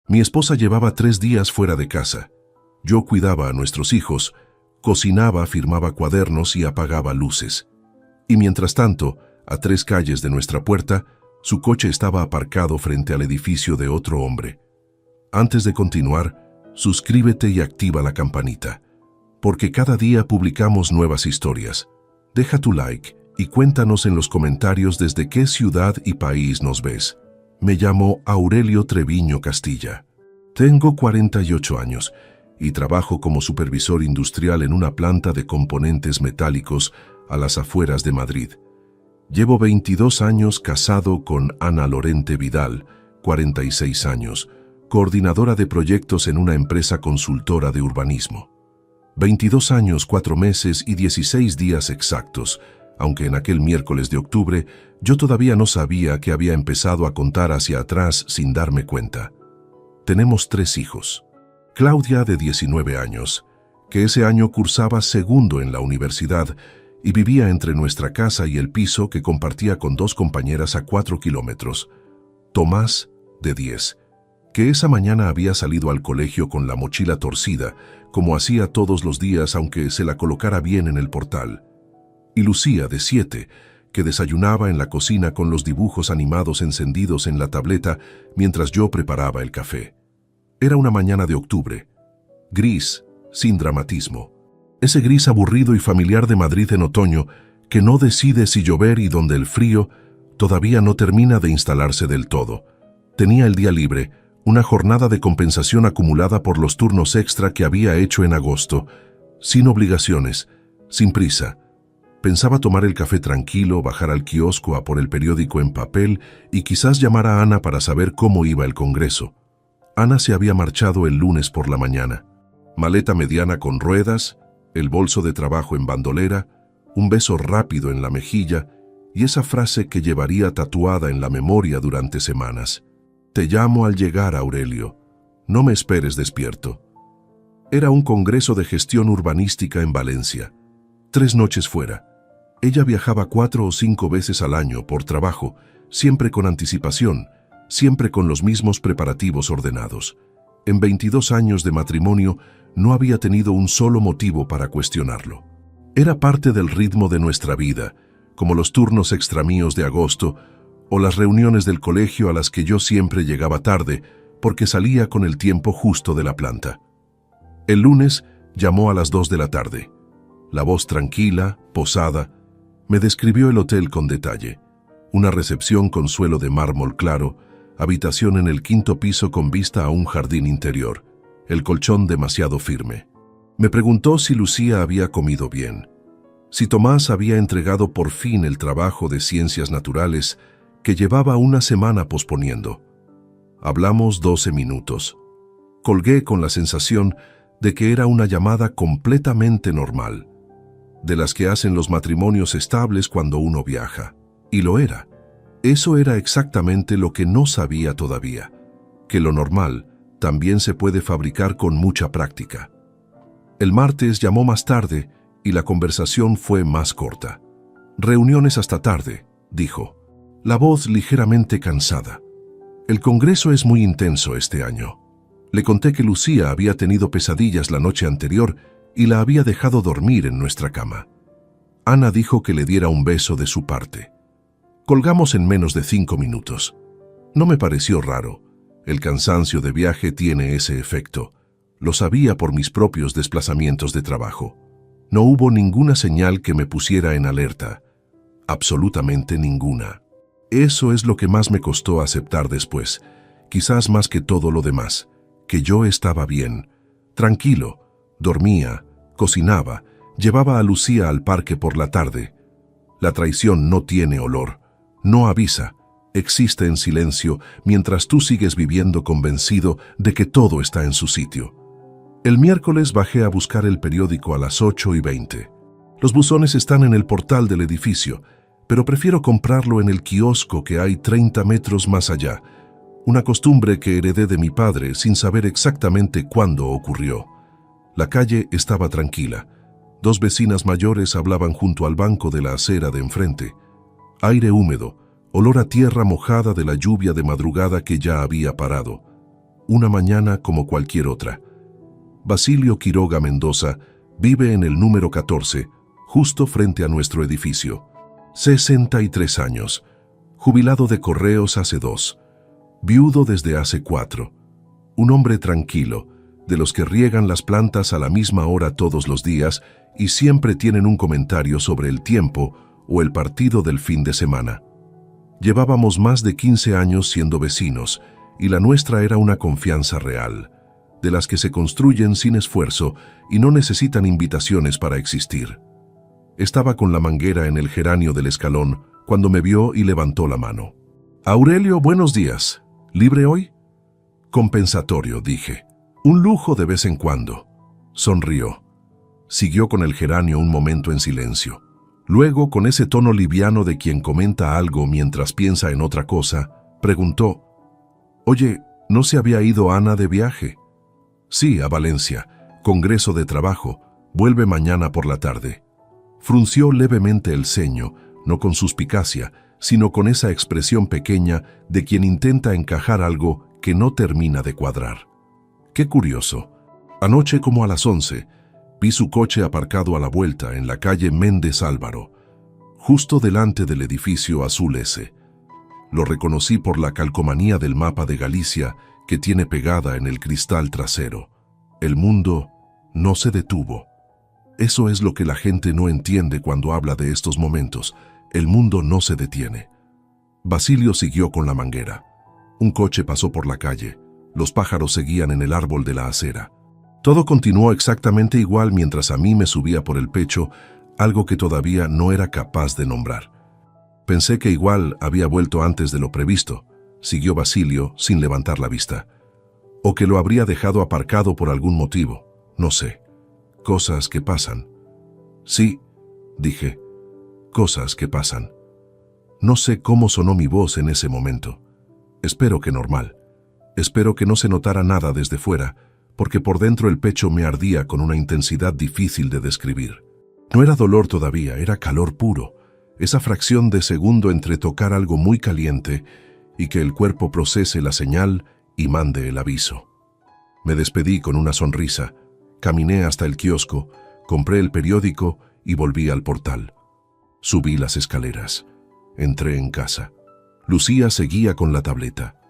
Mi esposa llevaba 3 días fuera de casa. Yo cuidaba a nuestros hijos, cocinaba, firmaba cuadernos y apagaba luces. Y mientras tanto, a 3 calles de nuestra puerta, su coche estaba aparcado frente al edificio de otro hombre. Antes de continuar, suscríbete y activa la campanita, porque cada día publicamos nuevas historias. Deja tu like y cuéntanos en los comentarios desde qué ciudad y país nos ves. Me llamo Aurelio Treviño Castilla. Tengo 48 años y trabajo como supervisor industrial en una planta de componentes metálicos a las afueras de Madrid. Llevo 22 años casado con Ana Lorente Vidal, 46 años, coordinadora de proyectos en una empresa consultora de urbanismo. 22 años, 4 meses y 16 días exactos, aunque en aquel miércoles de octubre yo todavía no sabía que había empezado a contar hacia atrás sin darme cuenta. Tenemos 3 hijos. Claudia, de 19 años, que ese año cursaba segundo en la universidad y vivía entre nuestra casa y el piso que compartía con 2 compañeras a 4 kilómetros. Tomás, de 10, que esa mañana había salido al colegio con la mochila torcida, como hacía todos los días aunque se la colocara bien en el portal. Y Lucía, de 7, que desayunaba en la cocina con los dibujos animados encendidos en la tableta mientras yo preparaba el café. Era una mañana de octubre, gris, sin dramatismo. Ese gris aburrido y familiar de Madrid en otoño que no decide si llover y donde el frío todavía no termina de instalarse del todo. Tenía el día libre, una jornada de compensación acumulada por los turnos extra que había hecho en agosto, sin obligaciones, sin prisa. Pensaba tomar el café tranquilo, bajar al kiosco a por el periódico en papel y quizás llamar a Ana para saber cómo iba el congreso. Ana se había marchado el lunes por la mañana. Maleta mediana con ruedas, el bolso de trabajo en bandolera, un beso rápido en la mejilla y esa frase que llevaría tatuada en la memoria durante semanas. Te llamo al llegar, Aurelio. No me esperes despierto. Era un congreso de gestión urbanística en Valencia. 3 noches fuera. Ella viajaba 4 o 5 veces al año por trabajo, siempre con anticipación, siempre con los mismos preparativos ordenados. En 22 años de matrimonio no había tenido un solo motivo para cuestionarlo. Era parte del ritmo de nuestra vida, como los turnos extramíos de agosto o las reuniones del colegio a las que yo siempre llegaba tarde porque salía con el tiempo justo de la planta. El lunes llamó a las 2 de la tarde. La voz tranquila, posada, me describió el hotel con detalle. Una recepción con suelo de mármol claro, habitación en el 5º piso con vista a un jardín interior, el colchón demasiado firme. Me preguntó si Lucía había comido bien, si Tomás había entregado por fin el trabajo de ciencias naturales que llevaba una semana posponiendo. Hablamos 12 minutos. Colgué con la sensación de que era una llamada completamente normal, de las que hacen los matrimonios estables cuando uno viaja. Y lo era. Eso era exactamente lo que no sabía todavía, que lo normal también se puede fabricar con mucha práctica. El martes llamó más tarde y la conversación fue más corta. Reuniones hasta tarde, dijo, la voz ligeramente cansada. El congreso es muy intenso este año. Le conté que Lucía había tenido pesadillas la noche anterior y la había dejado dormir en nuestra cama. Ana dijo que le diera un beso de su parte. Colgamos en menos de 5 minutos. No me pareció raro. El cansancio de viaje tiene ese efecto. Lo sabía por mis propios desplazamientos de trabajo. No hubo ninguna señal que me pusiera en alerta. Absolutamente ninguna. Eso es lo que más me costó aceptar después, quizás más que todo lo demás, que yo estaba bien, tranquilo, dormía, cocinaba, llevaba a Lucía al parque por la tarde. La traición no tiene olor, no avisa, existe en silencio mientras tú sigues viviendo convencido de que todo está en su sitio. El miércoles bajé a buscar el periódico a las 8:20. Los buzones están en el portal del edificio, pero prefiero comprarlo en el kiosco que hay 30 metros más allá, una costumbre que heredé de mi padre sin saber exactamente cuándo ocurrió. La calle estaba tranquila. 2 vecinas mayores hablaban junto al banco de la acera de enfrente. Aire húmedo, olor a tierra mojada de la lluvia de madrugada que ya había parado. una mañana como cualquier otra. Basilio Quiroga Mendoza vive en el número 14, justo frente a nuestro edificio. 63 años, jubilado de correos hace 2, viudo desde hace 4. Un hombre tranquilo, de los que riegan las plantas a la misma hora todos los días y siempre tienen un comentario sobre el tiempo o el partido del fin de semana. Llevábamos más de 15 años siendo vecinos y la nuestra era una confianza real, de las que se construyen sin esfuerzo y no necesitan invitaciones para existir. Estaba con la manguera en el geranio del escalón cuando me vio y levantó la mano. «Aurelio, buenos días. ¿Libre hoy?» «Compensatorio», dije. «Un lujo de vez en cuando». Sonrió. Siguió con el geranio un momento en silencio. Luego, con ese tono liviano de quien comenta algo mientras piensa en otra cosa, preguntó: «Oye, ¿no se había ido Ana de viaje?» «Sí, a Valencia. Congreso de trabajo. Vuelve mañana por la tarde». Frunció levemente el ceño, no con suspicacia, sino con esa expresión pequeña de quien intenta encajar algo que no termina de cuadrar. Qué curioso. Anoche, como a las 11, vi su coche aparcado a la vuelta en la calle Méndez Álvaro, justo delante del edificio azul ese. Lo reconocí por la calcomanía del mapa de Galicia que tiene pegada en el cristal trasero. El mundo no se detuvo. Eso es lo que la gente no entiende cuando habla de estos momentos. El mundo no se detiene. Basilio siguió con la manguera. Un coche pasó por la calle. Los pájaros seguían en el árbol de la acera. Todo continuó exactamente igual mientras a mí me subía por el pecho algo que todavía no era capaz de nombrar. Pensé que igual había vuelto antes de lo previsto, siguió Basilio sin levantar la vista. O que lo habría dejado aparcado por algún motivo, no sé. Cosas que pasan. Sí, dije, cosas que pasan. No sé cómo sonó mi voz en ese momento. Espero que normal. Espero que no se notara nada desde fuera, porque por dentro el pecho me ardía con una intensidad difícil de describir. No era dolor todavía, era calor puro, esa fracción de segundo entre tocar algo muy caliente y que el cuerpo procese la señal y mande el aviso. Me despedí con una sonrisa, caminé hasta el kiosco, compré el periódico y volví al portal. Subí las escaleras. Entré en casa. Lucía seguía con la tableta.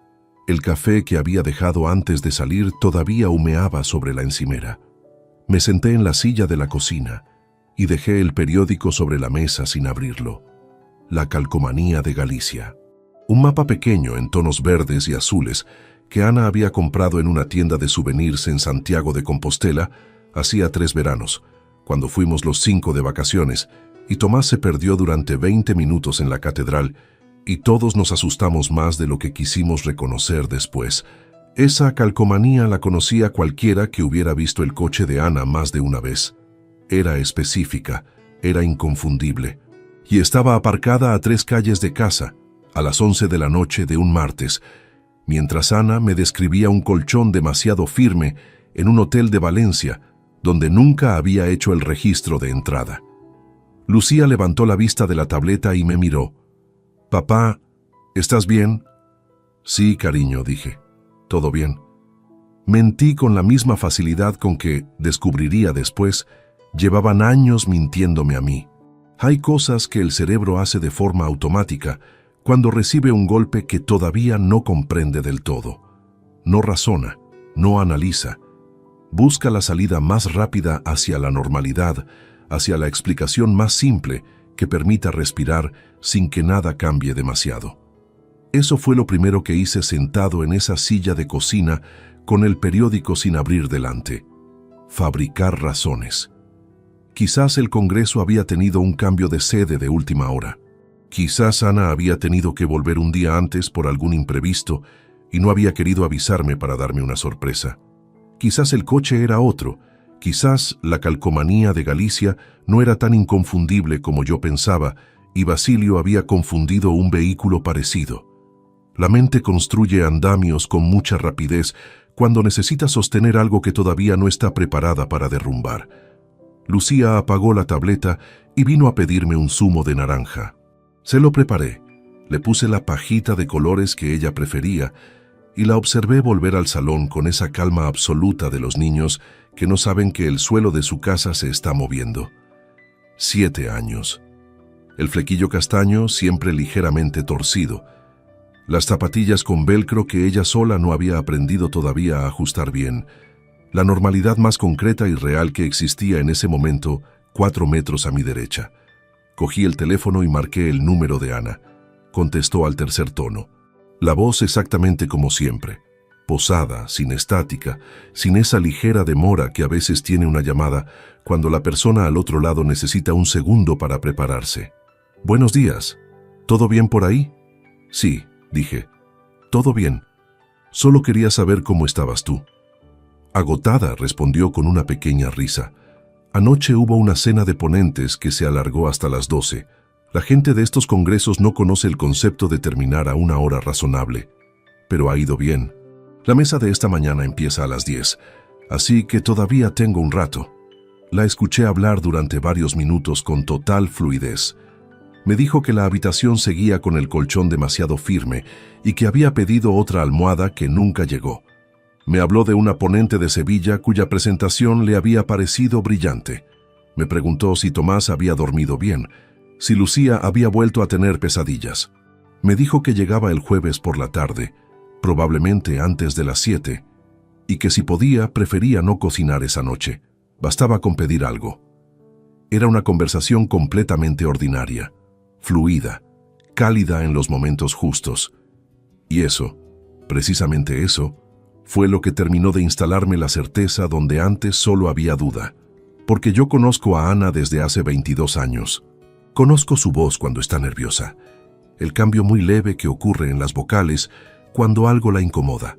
El café que había dejado antes de salir todavía humeaba sobre la encimera. Me senté en la silla de la cocina y dejé el periódico sobre la mesa sin abrirlo. La calcomanía de Galicia. Un mapa pequeño en tonos verdes y azules que Ana había comprado en una tienda de souvenirs en Santiago de Compostela hacía 3 veranos, cuando fuimos los 5 de vacaciones, y Tomás se perdió durante 20 minutos en la catedral y todos nos asustamos más de lo que quisimos reconocer después. Esa calcomanía la conocía cualquiera que hubiera visto el coche de Ana más de una vez. Era específica, era inconfundible, y estaba aparcada a 3 calles de casa, a las 11 de la noche de un martes, mientras Ana me describía un colchón demasiado firme en un hotel de Valencia, donde nunca había hecho el registro de entrada. Lucía levantó la vista de la tableta y me miró. «Papá, ¿estás bien?» «Sí, cariño», dije. «Todo bien». Mentí con la misma facilidad con que, descubriría después, llevaban años mintiéndome a mí. Hay cosas que el cerebro hace de forma automática cuando recibe un golpe que todavía no comprende del todo. No razona, no analiza. Busca la salida más rápida hacia la normalidad, hacia la explicación más simple que permita respirar sin que nada cambie demasiado. Eso fue lo primero que hice sentado en esa silla de cocina con el periódico sin abrir delante. Fabricar razones. Quizás el Congreso había tenido un cambio de sede de última hora. Quizás Ana había tenido que volver un día antes por algún imprevisto y no había querido avisarme para darme una sorpresa. Quizás el coche era otro. Quizás la calcomanía de Galicia no era tan inconfundible como yo pensaba y Basilio había confundido un vehículo parecido. La mente construye andamios con mucha rapidez cuando necesita sostener algo que todavía no está preparada para derrumbar. Lucía apagó la tableta y vino a pedirme un zumo de naranja. Se lo preparé, le puse la pajita de colores que ella prefería y la observé volver al salón con esa calma absoluta de los niños que no saben que el suelo de su casa se está moviendo. 7 años. El flequillo castaño siempre ligeramente torcido. Las zapatillas con velcro que ella sola no había aprendido todavía a ajustar bien. La normalidad más concreta y real que existía en ese momento, 4 metros a mi derecha. Cogí el teléfono y marqué el número de Ana. Contestó al tercer tono. La voz exactamente como siempre. Posada, sin estática, sin esa ligera demora que a veces tiene una llamada cuando la persona al otro lado necesita un segundo para prepararse. «Buenos días. ¿Todo bien por ahí?» «Sí», dije. «Todo bien. Solo quería saber cómo estabas tú». Agotada, respondió con una pequeña risa. «Anoche hubo una cena de ponentes que se alargó hasta las 12. La gente de estos congresos no conoce el concepto de terminar a una hora razonable. Pero ha ido bien. La mesa de esta mañana empieza a las 10, así que todavía tengo un rato». La escuché hablar durante varios minutos con total fluidez. Me dijo que la habitación seguía con el colchón demasiado firme y que había pedido otra almohada que nunca llegó. Me habló de una ponente de Sevilla cuya presentación le había parecido brillante. Me preguntó si Tomás había dormido bien, si Lucía había vuelto a tener pesadillas. Me dijo que llegaba el jueves por la tarde, probablemente antes de las 7, y que si podía prefería no cocinar esa noche. Bastaba con pedir algo. Era una conversación completamente ordinaria, fluida, cálida en los momentos justos. Y eso, precisamente eso, fue lo que terminó de instalarme la certeza donde antes solo había duda. Porque yo conozco a Ana desde hace 22 años. Conozco su voz cuando está nerviosa, el cambio muy leve que ocurre en las vocales cuando algo la incomoda,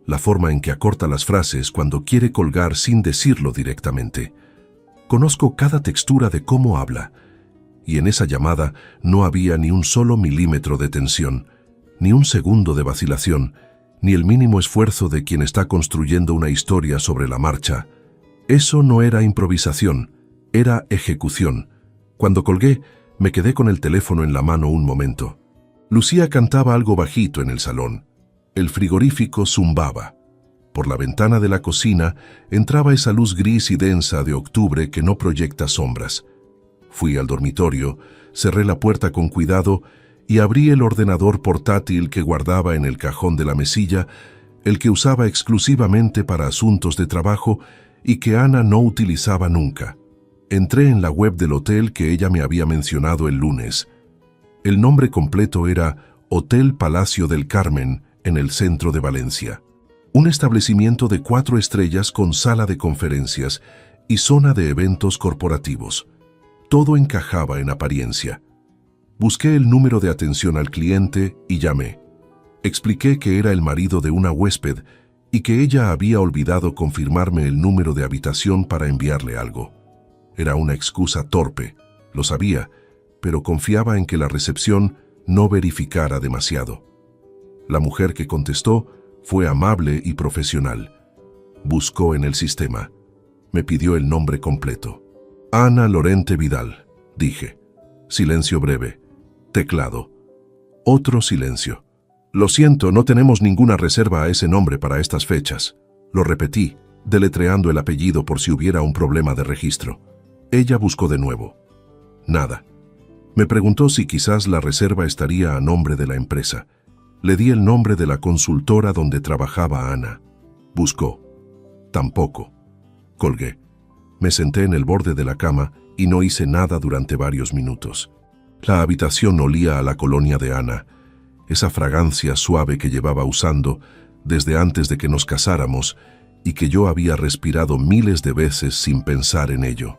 la forma en que acorta las frases cuando quiere colgar sin decirlo directamente. Conozco cada textura de cómo habla, y en esa llamada no había ni un solo milímetro de tensión, ni un segundo de vacilación, ni el mínimo esfuerzo de quien está construyendo una historia sobre la marcha. Eso no era improvisación, era ejecución. Cuando colgué, me quedé con el teléfono en la mano un momento. Lucía cantaba algo bajito en el salón. El frigorífico zumbaba. Por la ventana de la cocina entraba esa luz gris y densa de octubre que no proyecta sombras. Fui al dormitorio, cerré la puerta con cuidado y abrí el ordenador portátil que guardaba en el cajón de la mesilla, el que usaba exclusivamente para asuntos de trabajo y que Ana no utilizaba nunca. Entré en la web del hotel que ella me había mencionado el lunes. El nombre completo era Hotel Palacio del Carmen, en el centro de Valencia. Un establecimiento de 4 estrellas con sala de conferencias y zona de eventos corporativos. Todo encajaba en apariencia. Busqué el número de atención al cliente y llamé. Expliqué que era el marido de una huésped y que ella había olvidado confirmarme el número de habitación para enviarle algo. Era una excusa torpe, lo sabía, pero confiaba en que la recepción no verificara demasiado. La mujer que contestó fue amable y profesional. Buscó en el sistema. Me pidió el nombre completo. Ana Lorente Vidal, dije. Silencio breve. Teclado. Otro silencio. Lo siento, no tenemos ninguna reserva a ese nombre para estas fechas. Lo repetí, deletreando el apellido por si hubiera un problema de registro. Ella buscó de nuevo. Nada. Me preguntó si quizás la reserva estaría a nombre de la empresa. Le di el nombre de la consultora donde trabajaba Ana. Buscó. Tampoco. Colgué. Me senté en el borde de la cama y no hice nada durante varios minutos. La habitación olía a la colonia de Ana, esa fragancia suave que llevaba usando desde antes de que nos casáramos y que yo había respirado miles de veces sin pensar en ello.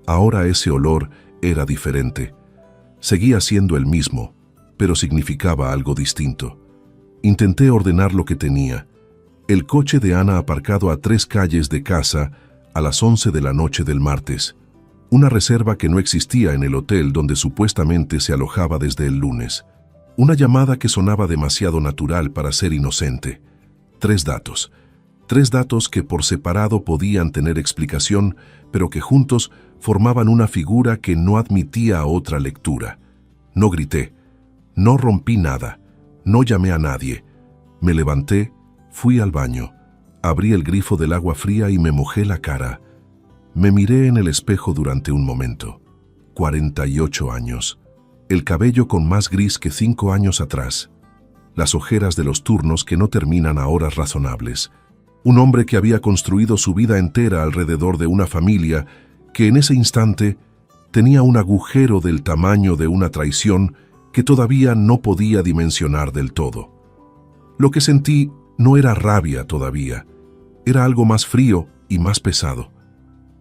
Ahora ese olor era diferente. Seguía siendo el mismo, pero significaba algo distinto. Intenté ordenar lo que tenía. El coche de Ana aparcado a 3 calles de casa a las 11 de la noche del martes. Una reserva que no existía en el hotel donde supuestamente se alojaba desde el lunes. Una llamada que sonaba demasiado natural para ser inocente. 3 datos. 3 datos que por separado podían tener explicación, pero que juntos formaban una figura que no admitía otra lectura. No grité. No rompí nada. No llamé a nadie. Me levanté, fui al baño, abrí el grifo del agua fría y me mojé la cara. Me miré en el espejo durante un momento. 48 años. El cabello con más gris que 5 años atrás. Las ojeras de los turnos que no terminan a horas razonables. Un hombre que había construido su vida entera alrededor de una familia que en ese instante tenía un agujero del tamaño de una traición que todavía no podía dimensionar del todo. Lo que sentí no era rabia todavía, era algo más frío y más pesado.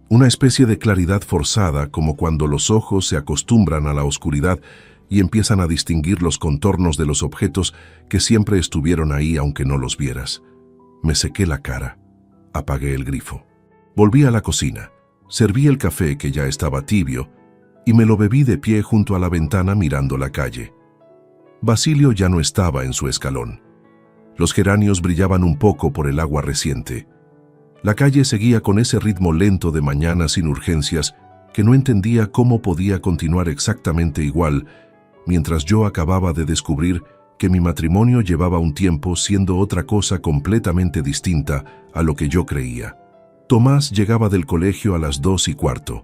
Una especie de claridad forzada, como cuando los ojos se acostumbran a la oscuridad y empiezan a distinguir los contornos de los objetos que siempre estuvieron ahí aunque no los vieras. Me sequé la cara, apagué el grifo. Volví a la cocina, serví el café que ya estaba tibio y me lo bebí de pie junto a la ventana mirando la calle. Basilio ya no estaba en su escalón. Los geranios brillaban un poco por el agua reciente. La calle seguía con ese ritmo lento de mañana sin urgencias que no entendía cómo podía continuar exactamente igual mientras yo acababa de descubrir que mi matrimonio llevaba un tiempo siendo otra cosa completamente distinta a lo que yo creía. Tomás llegaba del colegio a las 2:15.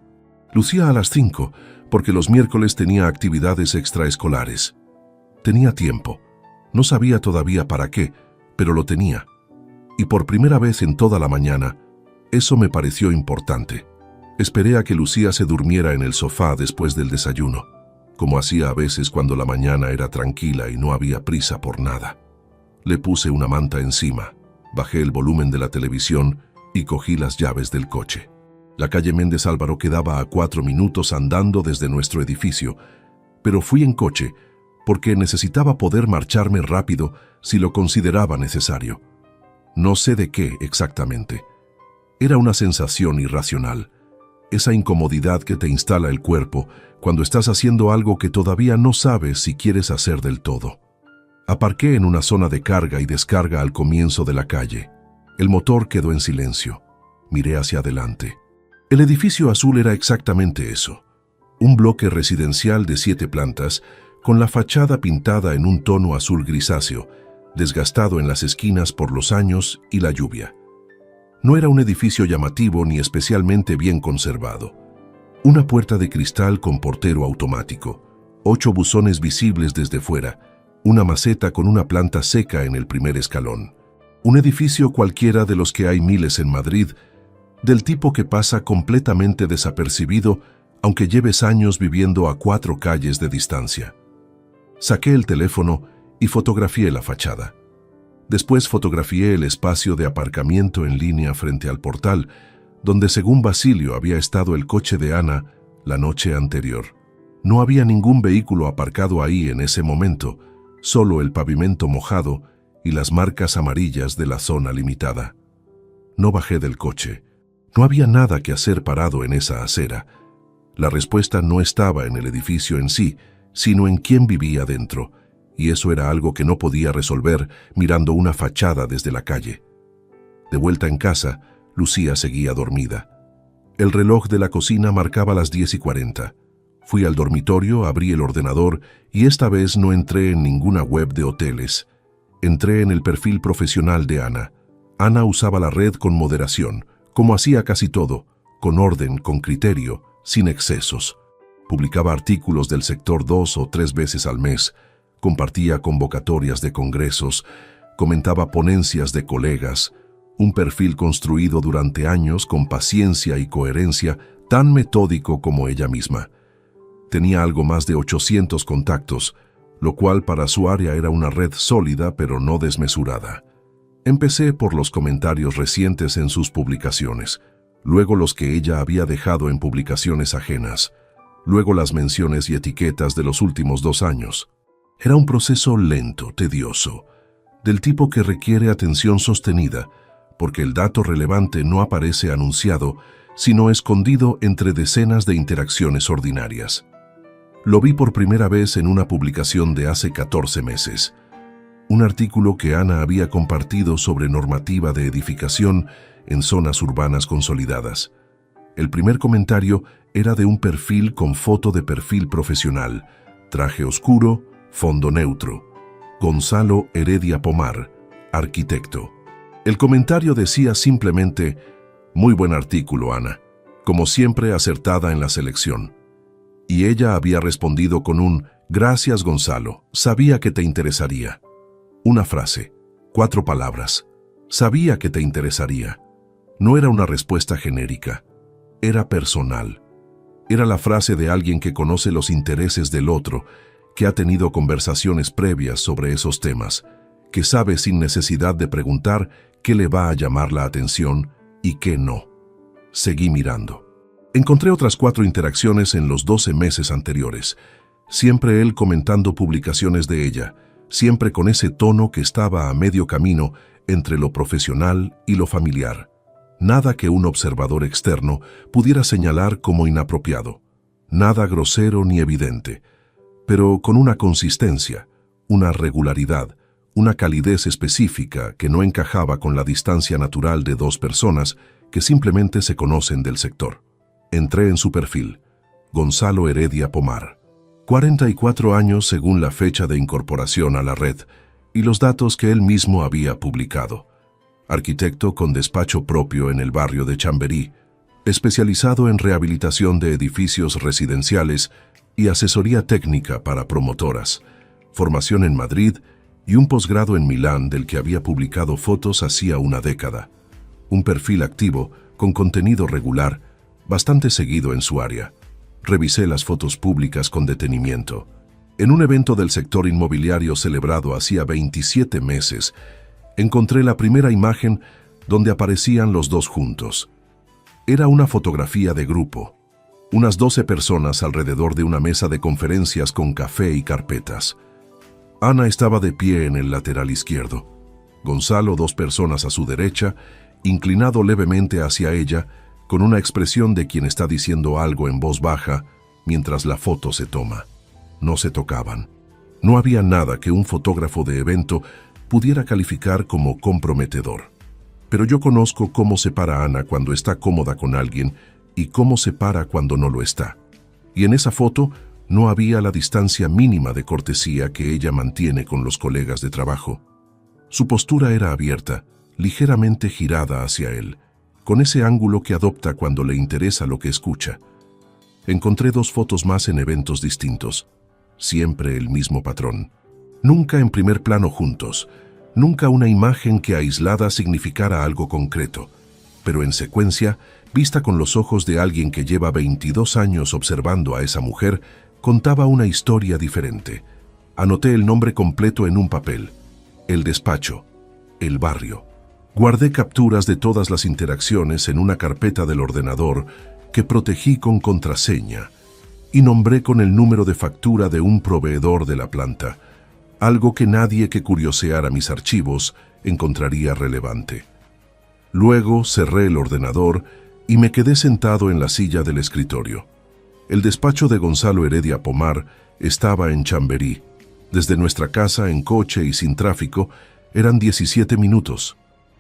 Lucía a las 5 porque los miércoles tenía actividades extraescolares. Tenía tiempo. No sabía todavía para qué, pero lo tenía. Y por primera vez en toda la mañana, eso me pareció importante. Esperé a que Lucía se durmiera en el sofá después del desayuno, como hacía a veces cuando la mañana era tranquila y no había prisa por nada. Le puse una manta encima, bajé el volumen de la televisión y cogí las llaves del coche. La calle Méndez Álvaro quedaba a 4 minutos andando desde nuestro edificio, pero fui en coche porque necesitaba poder marcharme rápido si lo consideraba necesario. No sé de qué exactamente. Era una sensación irracional, esa incomodidad que te instala el cuerpo cuando estás haciendo algo que todavía no sabes si quieres hacer del todo. Aparqué en una zona de carga y descarga al comienzo de la calle. El motor quedó en silencio. Miré hacia adelante. El edificio azul era exactamente eso. Un bloque residencial de 7 plantas, con la fachada pintada en un tono azul grisáceo, desgastado en las esquinas por los años y la lluvia. No era un edificio llamativo ni especialmente bien conservado. Una puerta de cristal con portero automático, 8 buzones visibles desde fuera, una maceta con una planta seca en el primer escalón. Un edificio cualquiera de los que hay miles en Madrid, del tipo que pasa completamente desapercibido aunque lleves años viviendo a 4 calles de distancia. Saqué el teléfono y fotografié la fachada. Después fotografié el espacio de aparcamiento en línea frente al portal, donde según Basilio había estado el coche de Ana la noche anterior. No había ningún vehículo aparcado ahí en ese momento, solo el pavimento mojado y las marcas amarillas de la zona limitada. No bajé del coche. No había nada que hacer parado en esa acera. La respuesta no estaba en el edificio en sí, sino en quién vivía dentro, y eso era algo que no podía resolver mirando una fachada desde la calle. De vuelta en casa, Lucía seguía dormida. El reloj de la cocina marcaba las 10:40. Fui al dormitorio, abrí el ordenador y esta vez no entré en ninguna web de hoteles. Entré en el perfil profesional de Ana. Ana usaba la red con moderación, como hacía casi todo, con orden, con criterio, sin excesos. Publicaba artículos del sector 2 o 3 veces al mes, compartía convocatorias de congresos, comentaba ponencias de colegas, un perfil construido durante años con paciencia y coherencia, tan metódico como ella misma. Tenía algo más de 800 contactos, lo cual para su área era una red sólida pero no desmesurada. Empecé por los comentarios recientes en sus publicaciones, luego los que ella había dejado en publicaciones ajenas, luego las menciones y etiquetas de los últimos 2 años. Era un proceso lento, tedioso, del tipo que requiere atención sostenida, porque el dato relevante no aparece anunciado, sino escondido entre decenas de interacciones ordinarias. Lo vi por primera vez en una publicación de hace 14 meses. Un artículo que Ana había compartido sobre normativa de edificación en zonas urbanas consolidadas. El primer comentario era de un perfil con foto de perfil profesional, traje oscuro, fondo neutro. Gonzalo Heredia Pomar, arquitecto. El comentario decía simplemente, muy buen artículo, Ana, como siempre acertada en la selección. Y ella había respondido con un, gracias, Gonzalo, sabía que te interesaría. Una frase, 4 palabras, sabía que te interesaría. No era una respuesta genérica, era personal. Era la frase de alguien que conoce los intereses del otro, que ha tenido conversaciones previas sobre esos temas, que sabe sin necesidad de preguntar qué le va a llamar la atención y qué no. Seguí mirando. Encontré otras 4 interacciones en los 12 meses anteriores, siempre él comentando publicaciones de ella, siempre con ese tono que estaba a medio camino entre lo profesional y lo familiar. Nada que un observador externo pudiera señalar como inapropiado, nada grosero ni evidente, pero con una consistencia, una regularidad, una calidez específica que no encajaba con la distancia natural de 2 personas que simplemente se conocen del sector. Entré en su perfil, Gonzalo Heredia Pomar, 44 años según la fecha de incorporación a la red y los datos que él mismo había publicado. Arquitecto con despacho propio en el barrio de Chamberí, especializado en rehabilitación de edificios residenciales y asesoría técnica para promotoras, formación en Madrid y un posgrado en Milán del que había publicado fotos hacía una década. Un perfil activo, con contenido regular, bastante seguido en su área. Revisé las fotos públicas con detenimiento. En un evento del sector inmobiliario celebrado hacía 27 meses, encontré la primera imagen donde aparecían los dos juntos. Era una fotografía de grupo. Unas 12 personas alrededor de una mesa de conferencias con café y carpetas. Ana estaba de pie en el lateral izquierdo. Gonzalo, 2 personas a su derecha, inclinado levemente hacia ella, con una expresión de quien está diciendo algo en voz baja mientras la foto se toma. No se tocaban. No había nada que un fotógrafo de evento pudiera calificar como comprometedor. Pero yo conozco cómo se para Ana cuando está cómoda con alguien y cómo se para cuando no lo está. Y en esa foto no había la distancia mínima de cortesía que ella mantiene con los colegas de trabajo. Su postura era abierta, ligeramente girada hacia él, con ese ángulo que adopta cuando le interesa lo que escucha. Encontré 2 fotos más en eventos distintos. Siempre el mismo patrón. Nunca en primer plano juntos, nunca una imagen que aislada significara algo concreto, pero en secuencia, vista con los ojos de alguien que lleva 22 años observando a esa mujer, contaba una historia diferente. Anoté el nombre completo en un papel, el despacho, el barrio. Guardé capturas de todas las interacciones en una carpeta del ordenador que protegí con contraseña y nombré con el número de factura de un proveedor de la planta, algo que nadie que curioseara mis archivos encontraría relevante. Luego cerré el ordenador y me quedé sentado en la silla del escritorio. El despacho de Gonzalo Heredia Pomar estaba en Chamberí. Desde nuestra casa, en coche y sin tráfico, eran 17 minutos.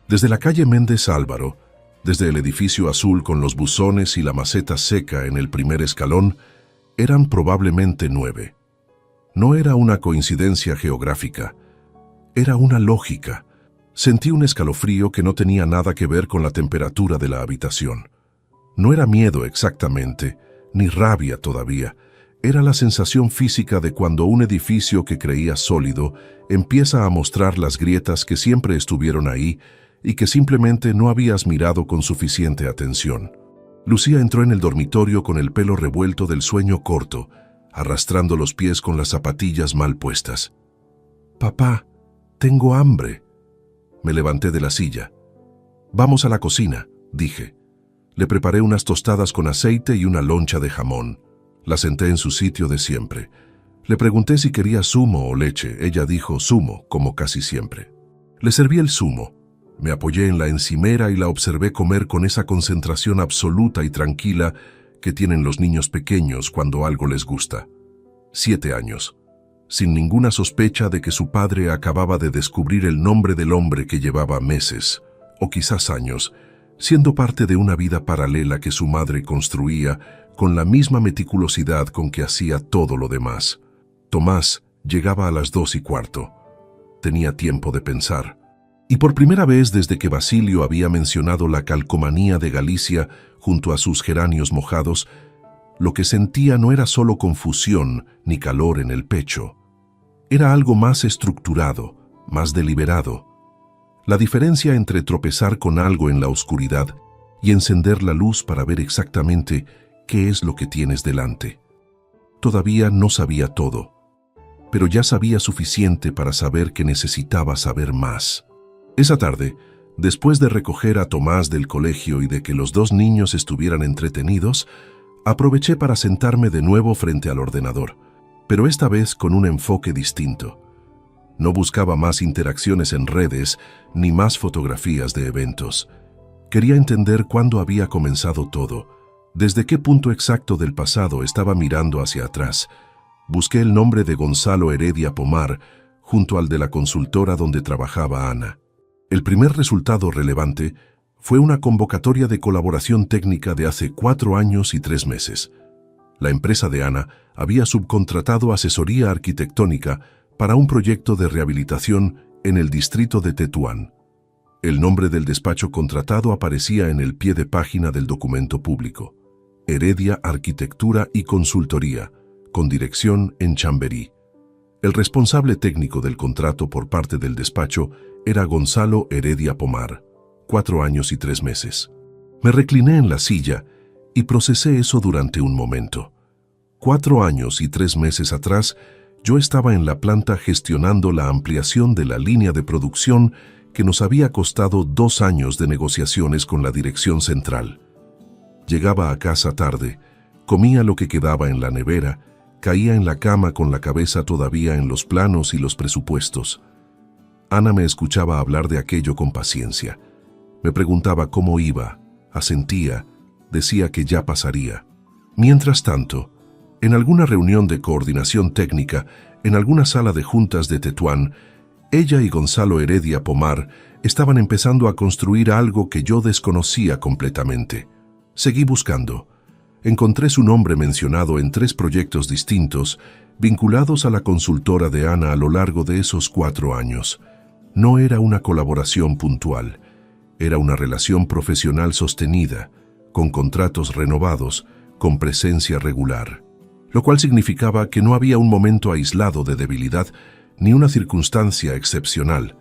Desde la calle Méndez Álvaro, desde el edificio azul con los buzones y la maceta seca en el primer escalón, eran probablemente 9. No era una coincidencia geográfica, era una lógica. Sentí un escalofrío que no tenía nada que ver con la temperatura de la habitación. No era miedo exactamente, ni rabia todavía. Era la sensación física de cuando un edificio que creía sólido empieza a mostrar las grietas que siempre estuvieron ahí y que simplemente no habías mirado con suficiente atención. Lucía entró en el dormitorio con el pelo revuelto del sueño corto, arrastrando los pies con las zapatillas mal puestas. «Papá, tengo hambre». Me levanté de la silla. «Vamos a la cocina», dije. Le preparé unas tostadas con aceite y una loncha de jamón. La senté en su sitio de siempre. Le pregunté si quería zumo o leche. Ella dijo zumo, como casi siempre. Le serví el zumo. Me apoyé en la encimera y la observé comer con esa concentración absoluta y tranquila que tienen los niños pequeños cuando algo les gusta. 7 años, sin ninguna sospecha de que su padre acababa de descubrir el nombre del hombre que llevaba meses, o quizás años, siendo parte de una vida paralela que su madre construía con la misma meticulosidad con que hacía todo lo demás. Tomás llegaba a las 2:15. Tenía tiempo de pensar. Y por primera vez desde que Basilio había mencionado la calcomanía de Galicia junto a sus geranios mojados, lo que sentía no era solo confusión ni calor en el pecho. Era algo más estructurado, más deliberado. La diferencia entre tropezar con algo en la oscuridad y encender la luz para ver exactamente qué es lo que tienes delante. Todavía no sabía todo, pero ya sabía suficiente para saber que necesitaba saber más. Esa tarde, después de recoger a Tomás del colegio y de que los dos niños estuvieran entretenidos, aproveché para sentarme de nuevo frente al ordenador, pero esta vez con un enfoque distinto. No buscaba más interacciones en redes ni más fotografías de eventos. Quería entender cuándo había comenzado todo, desde qué punto exacto del pasado estaba mirando hacia atrás. Busqué el nombre de Gonzalo Heredia Pomar junto al de la consultora donde trabajaba Ana. El primer resultado relevante fue una convocatoria de colaboración técnica de hace 4 años y 3 meses. La empresa de Ana había subcontratado asesoría arquitectónica para un proyecto de rehabilitación en el distrito de Tetuán. El nombre del despacho contratado aparecía en el pie de página del documento público: Heredia Arquitectura y Consultoría, con dirección en Chamberí. El responsable técnico del contrato por parte del despacho era Gonzalo Heredia Pomar, 4 años y 3 meses. Me recliné en la silla y procesé eso durante un momento. 4 años y 3 meses atrás, yo estaba en la planta gestionando la ampliación de la línea de producción que nos había costado 2 años de negociaciones con la dirección central. Llegaba a casa tarde, comía lo que quedaba en la nevera, caía en la cama con la cabeza todavía en los planos y los presupuestos. Ana me escuchaba hablar de aquello con paciencia. Me preguntaba cómo iba, asentía, decía que ya pasaría. Mientras tanto, en alguna reunión de coordinación técnica, en alguna sala de juntas de Tetuán, ella y Gonzalo Heredia Pomar estaban empezando a construir algo que yo desconocía completamente. Seguí buscando. Encontré su nombre mencionado en 3 proyectos distintos, vinculados a la consultora de Ana a lo largo de esos 4 años. No era una colaboración puntual, era una relación profesional sostenida, con contratos renovados, con presencia regular. Lo cual significaba que no había un momento aislado de debilidad ni una circunstancia excepcional.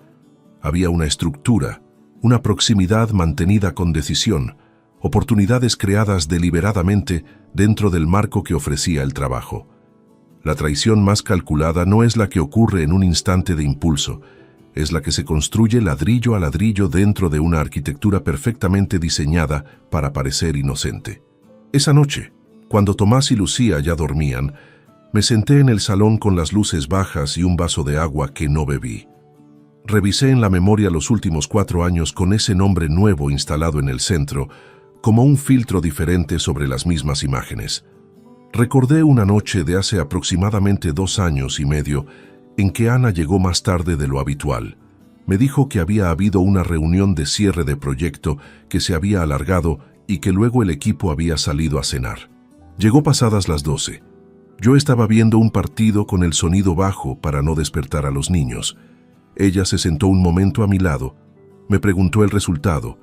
Había una estructura, una proximidad mantenida con decisión, oportunidades creadas deliberadamente dentro del marco que ofrecía el trabajo. La traición más calculada no es la que ocurre en un instante de impulso, es la que se construye ladrillo a ladrillo dentro de una arquitectura perfectamente diseñada para parecer inocente. Esa noche, cuando Tomás y Lucía ya dormían, me senté en el salón con las luces bajas y un vaso de agua que no bebí. Revisé en la memoria los últimos 4 años con ese nombre nuevo instalado en el centro, como un filtro diferente sobre las mismas imágenes. Recordé una noche de hace aproximadamente 2 años y medio en que Ana llegó más tarde de lo habitual. Me dijo que había habido una reunión de cierre de proyecto que se había alargado y que luego el equipo había salido a cenar. Llegó pasadas las 12. Yo estaba viendo un partido con el sonido bajo para no despertar a los niños. Ella se sentó un momento a mi lado, me preguntó el resultado,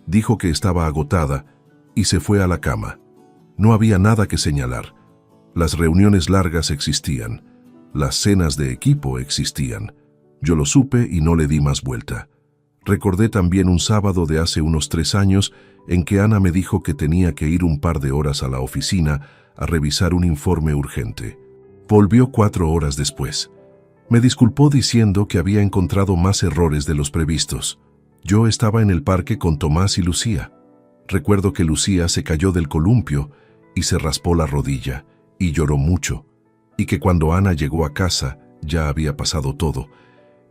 dijo que estaba agotada y se fue a la cama. No había nada que señalar. Las reuniones largas existían. Las cenas de equipo existían. Yo lo supe y no le di más vuelta. Recordé también un sábado de hace unos 3 años en que Ana me dijo que tenía que ir un par de horas a la oficina a revisar un informe urgente. Volvió 4 horas después. Me disculpó diciendo que había encontrado más errores de los previstos. Yo estaba en el parque con Tomás y Lucía. Recuerdo que Lucía se cayó del columpio y se raspó la rodilla y lloró mucho, y que cuando Ana llegó a casa ya había pasado todo,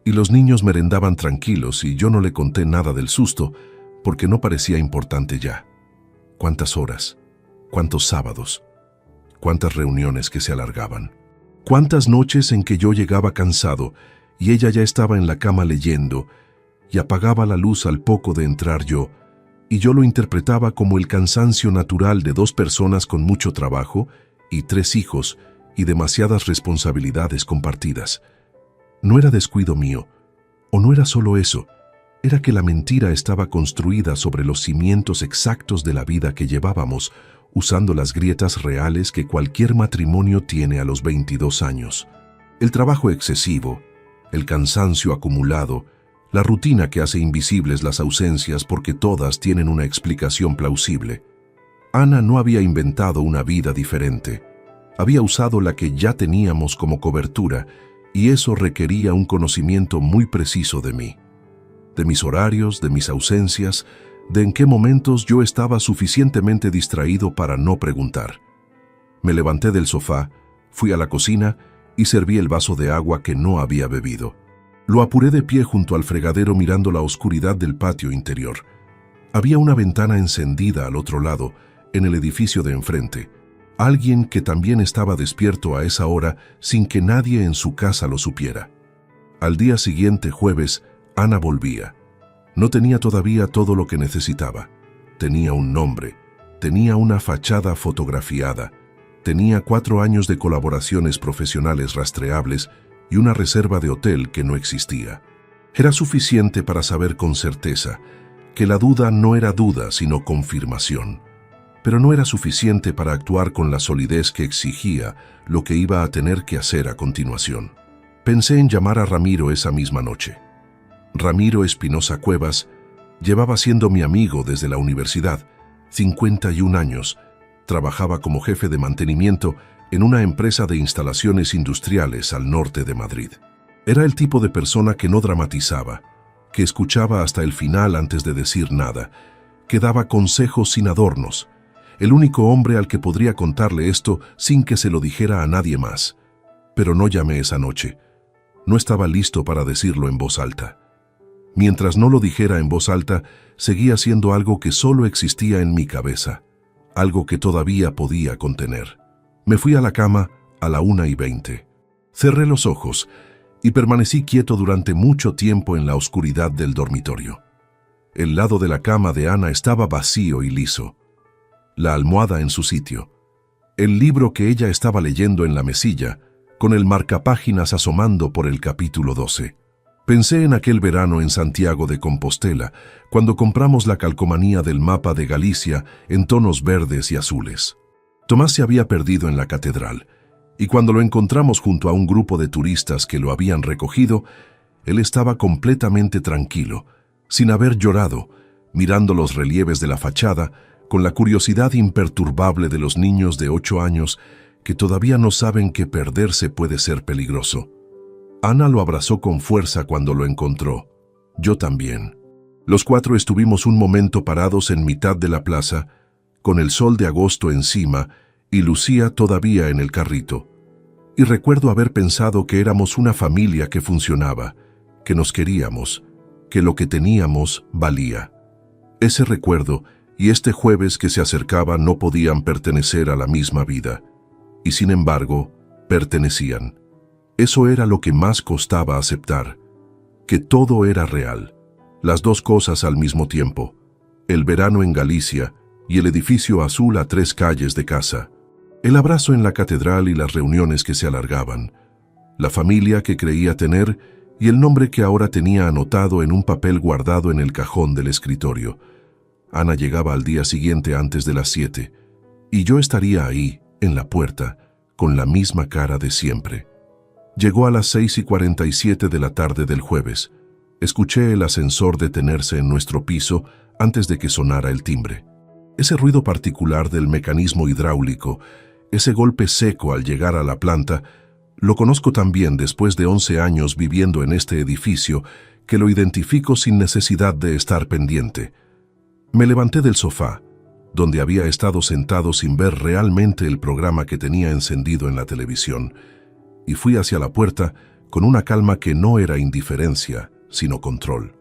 y los niños merendaban tranquilos y yo no le conté nada del susto porque no parecía importante ya. ¿Cuántas horas? ¿Cuántos sábados? ¿Cuántas reuniones que se alargaban? ¿Cuántas noches en que yo llegaba cansado y ella ya estaba en la cama leyendo y apagaba la luz al poco de entrar yo, y yo lo interpretaba como el cansancio natural de 2 personas con mucho trabajo y 3 hijos y demasiadas responsabilidades compartidas? No era descuido mío, o no era solo eso, era que la mentira estaba construida sobre los cimientos exactos de la vida que llevábamos, usando las grietas reales que cualquier matrimonio tiene a los 22 años. El trabajo excesivo, el cansancio acumulado, la rutina que hace invisibles las ausencias porque todas tienen una explicación plausible. Ana no había inventado una vida diferente. Había usado la que ya teníamos como cobertura, y eso requería un conocimiento muy preciso de mí, de mis horarios, de mis ausencias, de en qué momentos yo estaba suficientemente distraído para no preguntar. Me levanté del sofá, fui a la cocina y serví el vaso de agua que no había bebido. Lo apuré de pie junto al fregadero mirando la oscuridad del patio interior. Había una ventana encendida al otro lado, en el edificio de enfrente. Alguien que también estaba despierto a esa hora sin que nadie en su casa lo supiera. Al día siguiente, jueves, Ana volvía. No tenía todavía todo lo que necesitaba. Tenía un nombre, tenía una fachada fotografiada, tenía 4 años de colaboraciones profesionales rastreables y una reserva de hotel que no existía. Era suficiente para saber con certeza que la duda no era duda sino confirmación. Pero no era suficiente para actuar con la solidez que exigía lo que iba a tener que hacer a continuación. Pensé en llamar a Ramiro esa misma noche. Ramiro Espinosa Cuevas llevaba siendo mi amigo desde la universidad, 51 años, trabajaba como jefe de mantenimiento en una empresa de instalaciones industriales al norte de Madrid. Era el tipo de persona que no dramatizaba, que escuchaba hasta el final antes de decir nada, que daba consejos sin adornos, el único hombre al que podría contarle esto sin que se lo dijera a nadie más. Pero no llamé esa noche. No estaba listo para decirlo en voz alta. Mientras no lo dijera en voz alta, seguía siendo algo que solo existía en mi cabeza, algo que todavía podía contener. Me fui a la cama a la 1:20. Cerré los ojos y permanecí quieto durante mucho tiempo en la oscuridad del dormitorio. El lado de la cama de Ana estaba vacío y liso, la almohada en su sitio, el libro que ella estaba leyendo en la mesilla, con el marcapáginas asomando por el capítulo 12. Pensé en aquel verano en Santiago de Compostela, cuando compramos la calcomanía del mapa de Galicia en tonos verdes y azules. Tomás se había perdido en la catedral, y cuando lo encontramos junto a un grupo de turistas que lo habían recogido, él estaba completamente tranquilo, sin haber llorado, mirando los relieves de la fachada, con la curiosidad imperturbable de los niños de 8 años que todavía no saben que perderse puede ser peligroso. Ana lo abrazó con fuerza cuando lo encontró. Yo también. Los 4 estuvimos un momento parados en mitad de la plaza, con el sol de agosto encima y Lucía todavía en el carrito. Y recuerdo haber pensado que éramos una familia que funcionaba, que nos queríamos, que lo que teníamos valía. Ese recuerdo y este jueves que se acercaba no podían pertenecer a la misma vida, y sin embargo, pertenecían. Eso era lo que más costaba aceptar, que todo era real, las dos cosas al mismo tiempo, el verano en Galicia y el edificio azul a 3 calles de casa, el abrazo en la catedral y las reuniones que se alargaban, la familia que creía tener y el nombre que ahora tenía anotado en un papel guardado en el cajón del escritorio. Ana llegaba al día siguiente antes de las 7, y yo estaría ahí, en la puerta, con la misma cara de siempre. Llegó a las 6:47 de la tarde del jueves. Escuché el ascensor detenerse en nuestro piso antes de que sonara el timbre. Ese ruido particular del mecanismo hidráulico, ese golpe seco al llegar a la planta, lo conozco también después de 11 años viviendo en este edificio, que lo identifico sin necesidad de estar pendiente. Me levanté del sofá, donde había estado sentado sin ver realmente el programa que tenía encendido en la televisión, y fui hacia la puerta con una calma que no era indiferencia, sino control.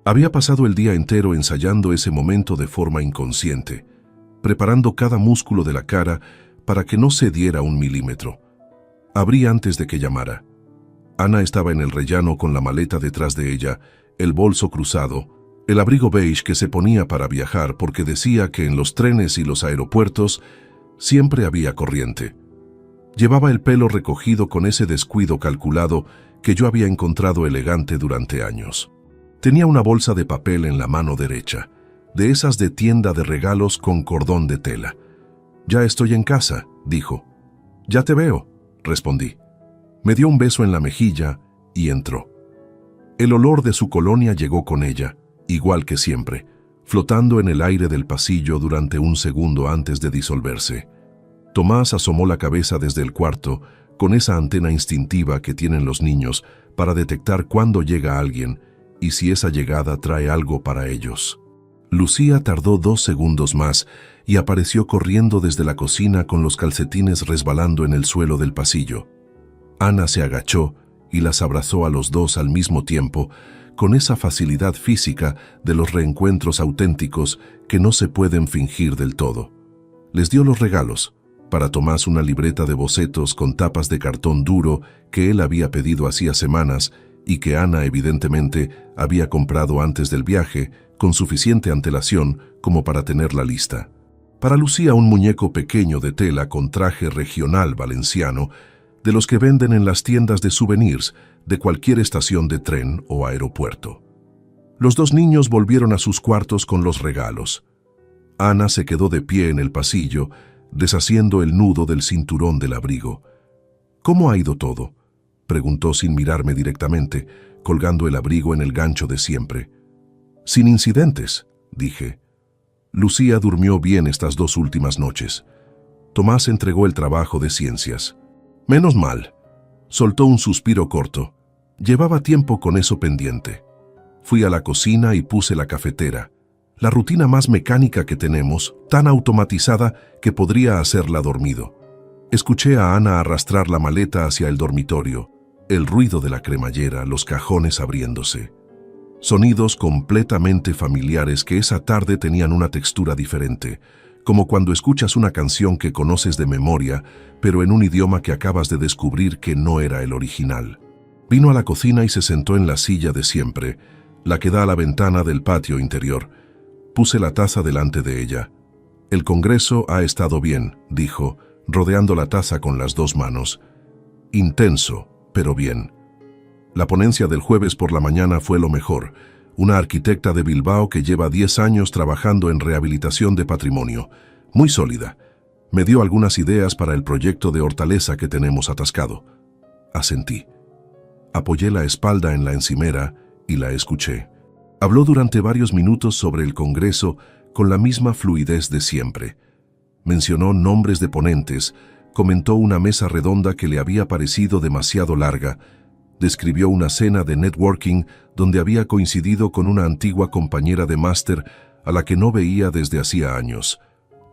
Había pasado el día entero ensayando ese momento de forma inconsciente, preparando cada músculo de la cara para que no cediera un milímetro. Abrí antes de que llamara. Ana estaba en el rellano con la maleta detrás de ella, el bolso cruzado, el abrigo beige que se ponía para viajar porque decía que en los trenes y los aeropuertos siempre había corriente. Llevaba el pelo recogido con ese descuido calculado que yo había encontrado elegante durante años. Tenía una bolsa de papel en la mano derecha, de esas de tienda de regalos con cordón de tela. «Ya estoy en casa», dijo. «Ya te veo», respondí. Me dio un beso en la mejilla y entró. El olor de su colonia llegó con ella, igual que siempre, flotando en el aire del pasillo durante un segundo antes de disolverse. Tomás asomó la cabeza desde el cuarto, con esa antena instintiva que tienen los niños para detectar cuándo llega alguien y si esa llegada trae algo para ellos. Lucía tardó 2 segundos más y apareció corriendo desde la cocina con los calcetines resbalando en el suelo del pasillo. Ana se agachó y las abrazó a los dos al mismo tiempo, con esa facilidad física de los reencuentros auténticos que no se pueden fingir del todo. Les dio los regalos, para Tomás una libreta de bocetos con tapas de cartón duro que él había pedido hacía semanas y que Ana evidentemente había comprado antes del viaje con suficiente antelación como para tenerla lista. Para Lucía un muñeco pequeño de tela con traje regional valenciano, de los que venden en las tiendas de souvenirs de cualquier estación de tren o aeropuerto. Los dos niños volvieron a sus cuartos con los regalos. Ana se quedó de pie en el pasillo, deshaciendo el nudo del cinturón del abrigo. «¿Cómo ha ido todo?», preguntó sin mirarme directamente, colgando el abrigo en el gancho de siempre. «Sin incidentes», dije. Lucía durmió bien estas 2 últimas noches. Tomás entregó el trabajo de ciencias. «Menos mal», soltó un suspiro corto. Llevaba tiempo con eso pendiente. Fui a la cocina y puse la cafetera. La rutina más mecánica que tenemos, tan automatizada que podría hacerla dormido. Escuché a Ana arrastrar la maleta hacia el dormitorio, el ruido de la cremallera, los cajones abriéndose. Sonidos completamente familiares que esa tarde tenían una textura diferente, como cuando escuchas una canción que conoces de memoria, pero en un idioma que acabas de descubrir que no era el original. Vino a la cocina y se sentó en la silla de siempre, la que da a la ventana del patio interior. Puse la taza delante de ella. «El congreso ha estado bien», dijo, rodeando la taza con las 2 manos. «Intenso, pero bien. La ponencia del jueves por la mañana fue lo mejor. Una arquitecta de Bilbao que lleva 10 años trabajando en rehabilitación de patrimonio. Muy sólida. Me dio algunas ideas para el proyecto de hortaleza que tenemos atascado». Asentí. Apoyé la espalda en la encimera y la escuché. Habló durante varios minutos sobre el congreso con la misma fluidez de siempre. Mencionó nombres de ponentes, comentó una mesa redonda que le había parecido demasiado larga, describió una cena de networking donde había coincidido con una antigua compañera de máster a la que no veía desde hacía años.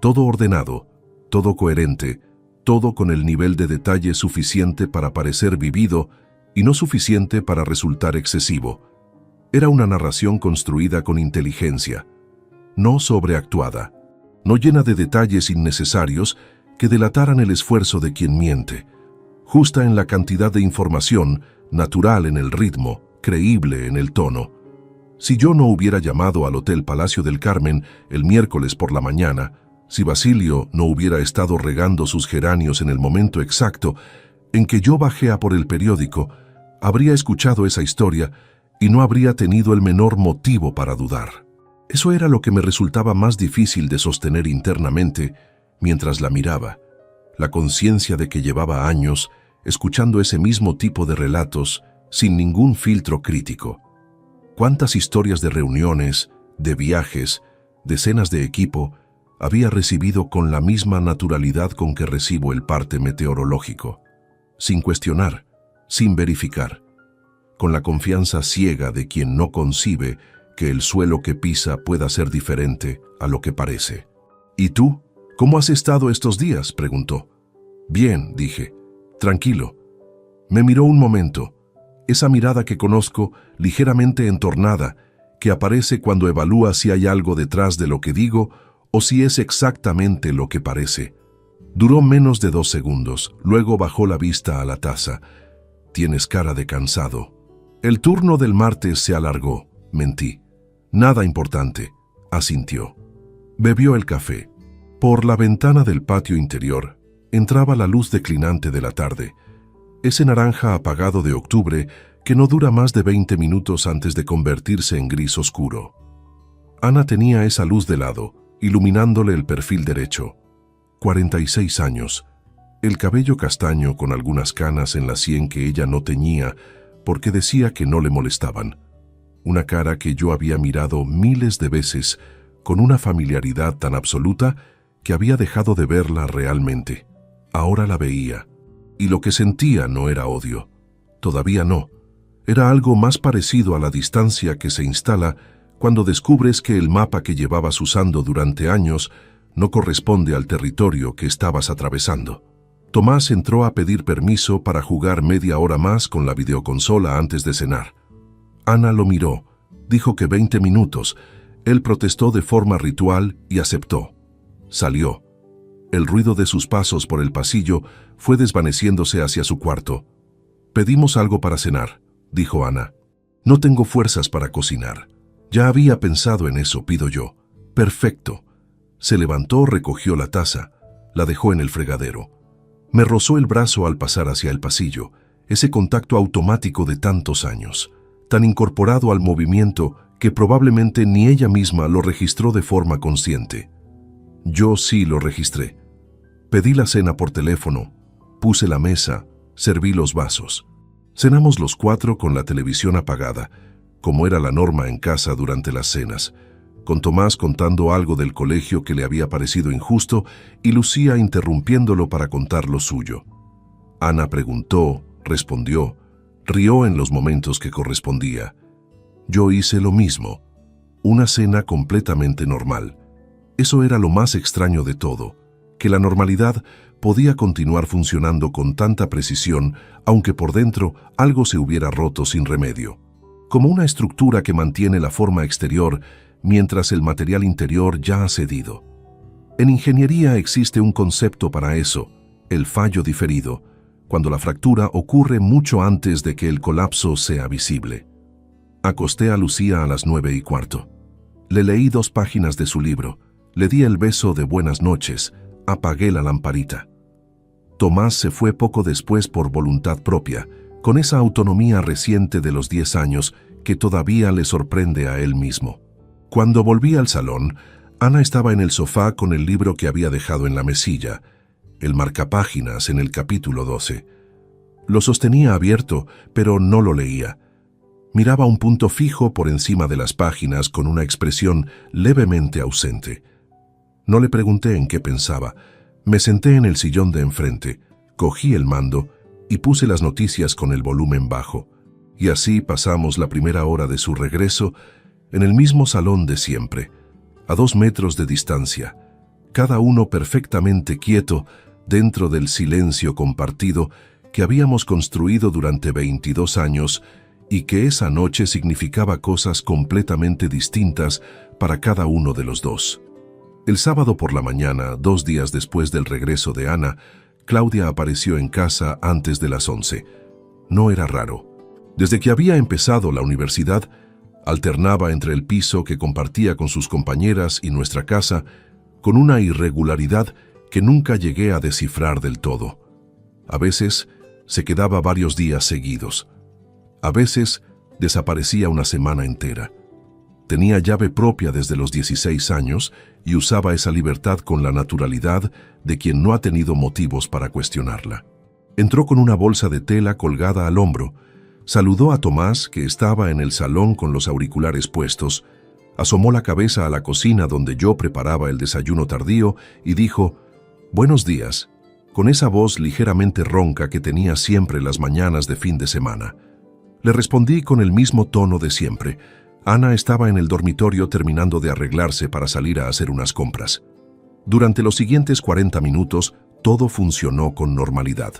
Todo ordenado, todo coherente, todo con el nivel de detalle suficiente para parecer vivido y no suficiente para resultar excesivo. Era una narración construida con inteligencia, no sobreactuada, no llena de detalles innecesarios que delataran el esfuerzo de quien miente, justa en la cantidad de información, natural en el ritmo, creíble en el tono. Si yo no hubiera llamado al Hotel Palacio del Carmen el miércoles por la mañana, si Basilio no hubiera estado regando sus geranios en el momento exacto en que yo bajé a por el periódico, habría escuchado esa historia y no habría tenido el menor motivo para dudar. Eso era lo que me resultaba más difícil de sostener internamente mientras la miraba, la conciencia de que llevaba años escuchando ese mismo tipo de relatos sin ningún filtro crítico. Cuántas historias de reuniones, de viajes, de cenas de equipo había recibido con la misma naturalidad con que recibo el parte meteorológico, sin cuestionar, sin verificar, con la confianza ciega de quien no concibe que el suelo que pisa pueda ser diferente a lo que parece. «¿Y tú? ¿Cómo has estado estos días?», preguntó. «Bien», dije. «Tranquilo». Me miró un momento, esa mirada que conozco, ligeramente entornada, que aparece cuando evalúa si hay algo detrás de lo que digo o si es exactamente lo que parece. Duró menos de 2 segundos, luego bajó la vista a la taza. «Tienes cara de cansado». «El turno del martes se alargó», mentí. «Nada importante», asintió. Bebió el café. Por la ventana del patio interior entraba la luz declinante de la tarde, ese naranja apagado de octubre que no dura más de 20 minutos antes de convertirse en gris oscuro. Ana tenía esa luz de lado, iluminándole el perfil derecho. 46 años, el cabello castaño con algunas canas en la sien que ella no teñía porque decía que no le molestaban. Una cara que yo había mirado miles de veces con una familiaridad tan absoluta que había dejado de verla realmente. Ahora la veía, y lo que sentía no era odio. Todavía no. Era algo más parecido a la distancia que se instala cuando descubres que el mapa que llevabas usando durante años no corresponde al territorio que estabas atravesando. Tomás entró a pedir permiso para jugar media hora más con la videoconsola antes de cenar. Ana lo miró, dijo que 20 minutos. Él protestó de forma ritual y aceptó. Salió. El ruido de sus pasos por el pasillo fue desvaneciéndose hacia su cuarto. «Pedimos algo para cenar», dijo Ana. «No tengo fuerzas para cocinar. Ya había pensado en eso, pido yo». «Perfecto». Se levantó, recogió la taza, la dejó en el fregadero. Me rozó el brazo al pasar hacia el pasillo, ese contacto automático de tantos años, tan incorporado al movimiento que probablemente ni ella misma lo registró de forma consciente. Yo sí lo registré. Pedí la cena por teléfono, puse la mesa, serví los vasos. Cenamos los 4 con la televisión apagada, como era la norma en casa durante las cenas, con Tomás contando algo del colegio que le había parecido injusto y Lucía interrumpiéndolo para contar lo suyo. Ana preguntó, respondió, rió en los momentos que correspondía. Yo hice lo mismo. Una cena completamente normal. Eso era lo más extraño de todo, que la normalidad podía continuar funcionando con tanta precisión, aunque por dentro algo se hubiera roto sin remedio. Como una estructura que mantiene la forma exterior mientras el material interior ya ha cedido. En ingeniería existe un concepto para eso, el fallo diferido, cuando la fractura ocurre mucho antes de que el colapso sea visible. Acosté a Lucía a las 9:15. Le leí 2 páginas de su libro, le di el beso de buenas noches, apagué la lamparita. Tomás se fue poco después por voluntad propia, con esa autonomía reciente de los 10 años que todavía le sorprende a él mismo. Cuando volví al salón, Ana estaba en el sofá con el libro que había dejado en la mesilla, el marcapáginas en el capítulo 12. Lo sostenía abierto, pero no lo leía. Miraba un punto fijo por encima de las páginas con una expresión levemente ausente. No le pregunté en qué pensaba. Me senté en el sillón de enfrente, cogí el mando y puse las noticias con el volumen bajo. Y así pasamos la primera hora de su regreso en el mismo salón de siempre, a 2 metros de distancia, cada uno perfectamente quieto dentro del silencio compartido que habíamos construido durante 22 años y que esa noche significaba cosas completamente distintas para cada uno de los dos. El sábado por la mañana, 2 días después del regreso de Ana, Claudia apareció en casa antes de las 11. No era raro. Desde que había empezado la universidad, alternaba entre el piso que compartía con sus compañeras y nuestra casa, con una irregularidad que nunca llegué a descifrar del todo. A veces se quedaba varios días seguidos. A veces desaparecía una semana entera. Tenía llave propia desde los 16 años y usaba esa libertad con la naturalidad de quien no ha tenido motivos para cuestionarla. Entró con una bolsa de tela colgada al hombro, saludó a Tomás, que estaba en el salón con los auriculares puestos, asomó la cabeza a la cocina donde yo preparaba el desayuno tardío y dijo, «Buenos días», con esa voz ligeramente ronca que tenía siempre las mañanas de fin de semana. Le respondí con el mismo tono de siempre. Ana estaba en el dormitorio terminando de arreglarse para salir a hacer unas compras. Durante los siguientes 40 minutos, todo funcionó con normalidad.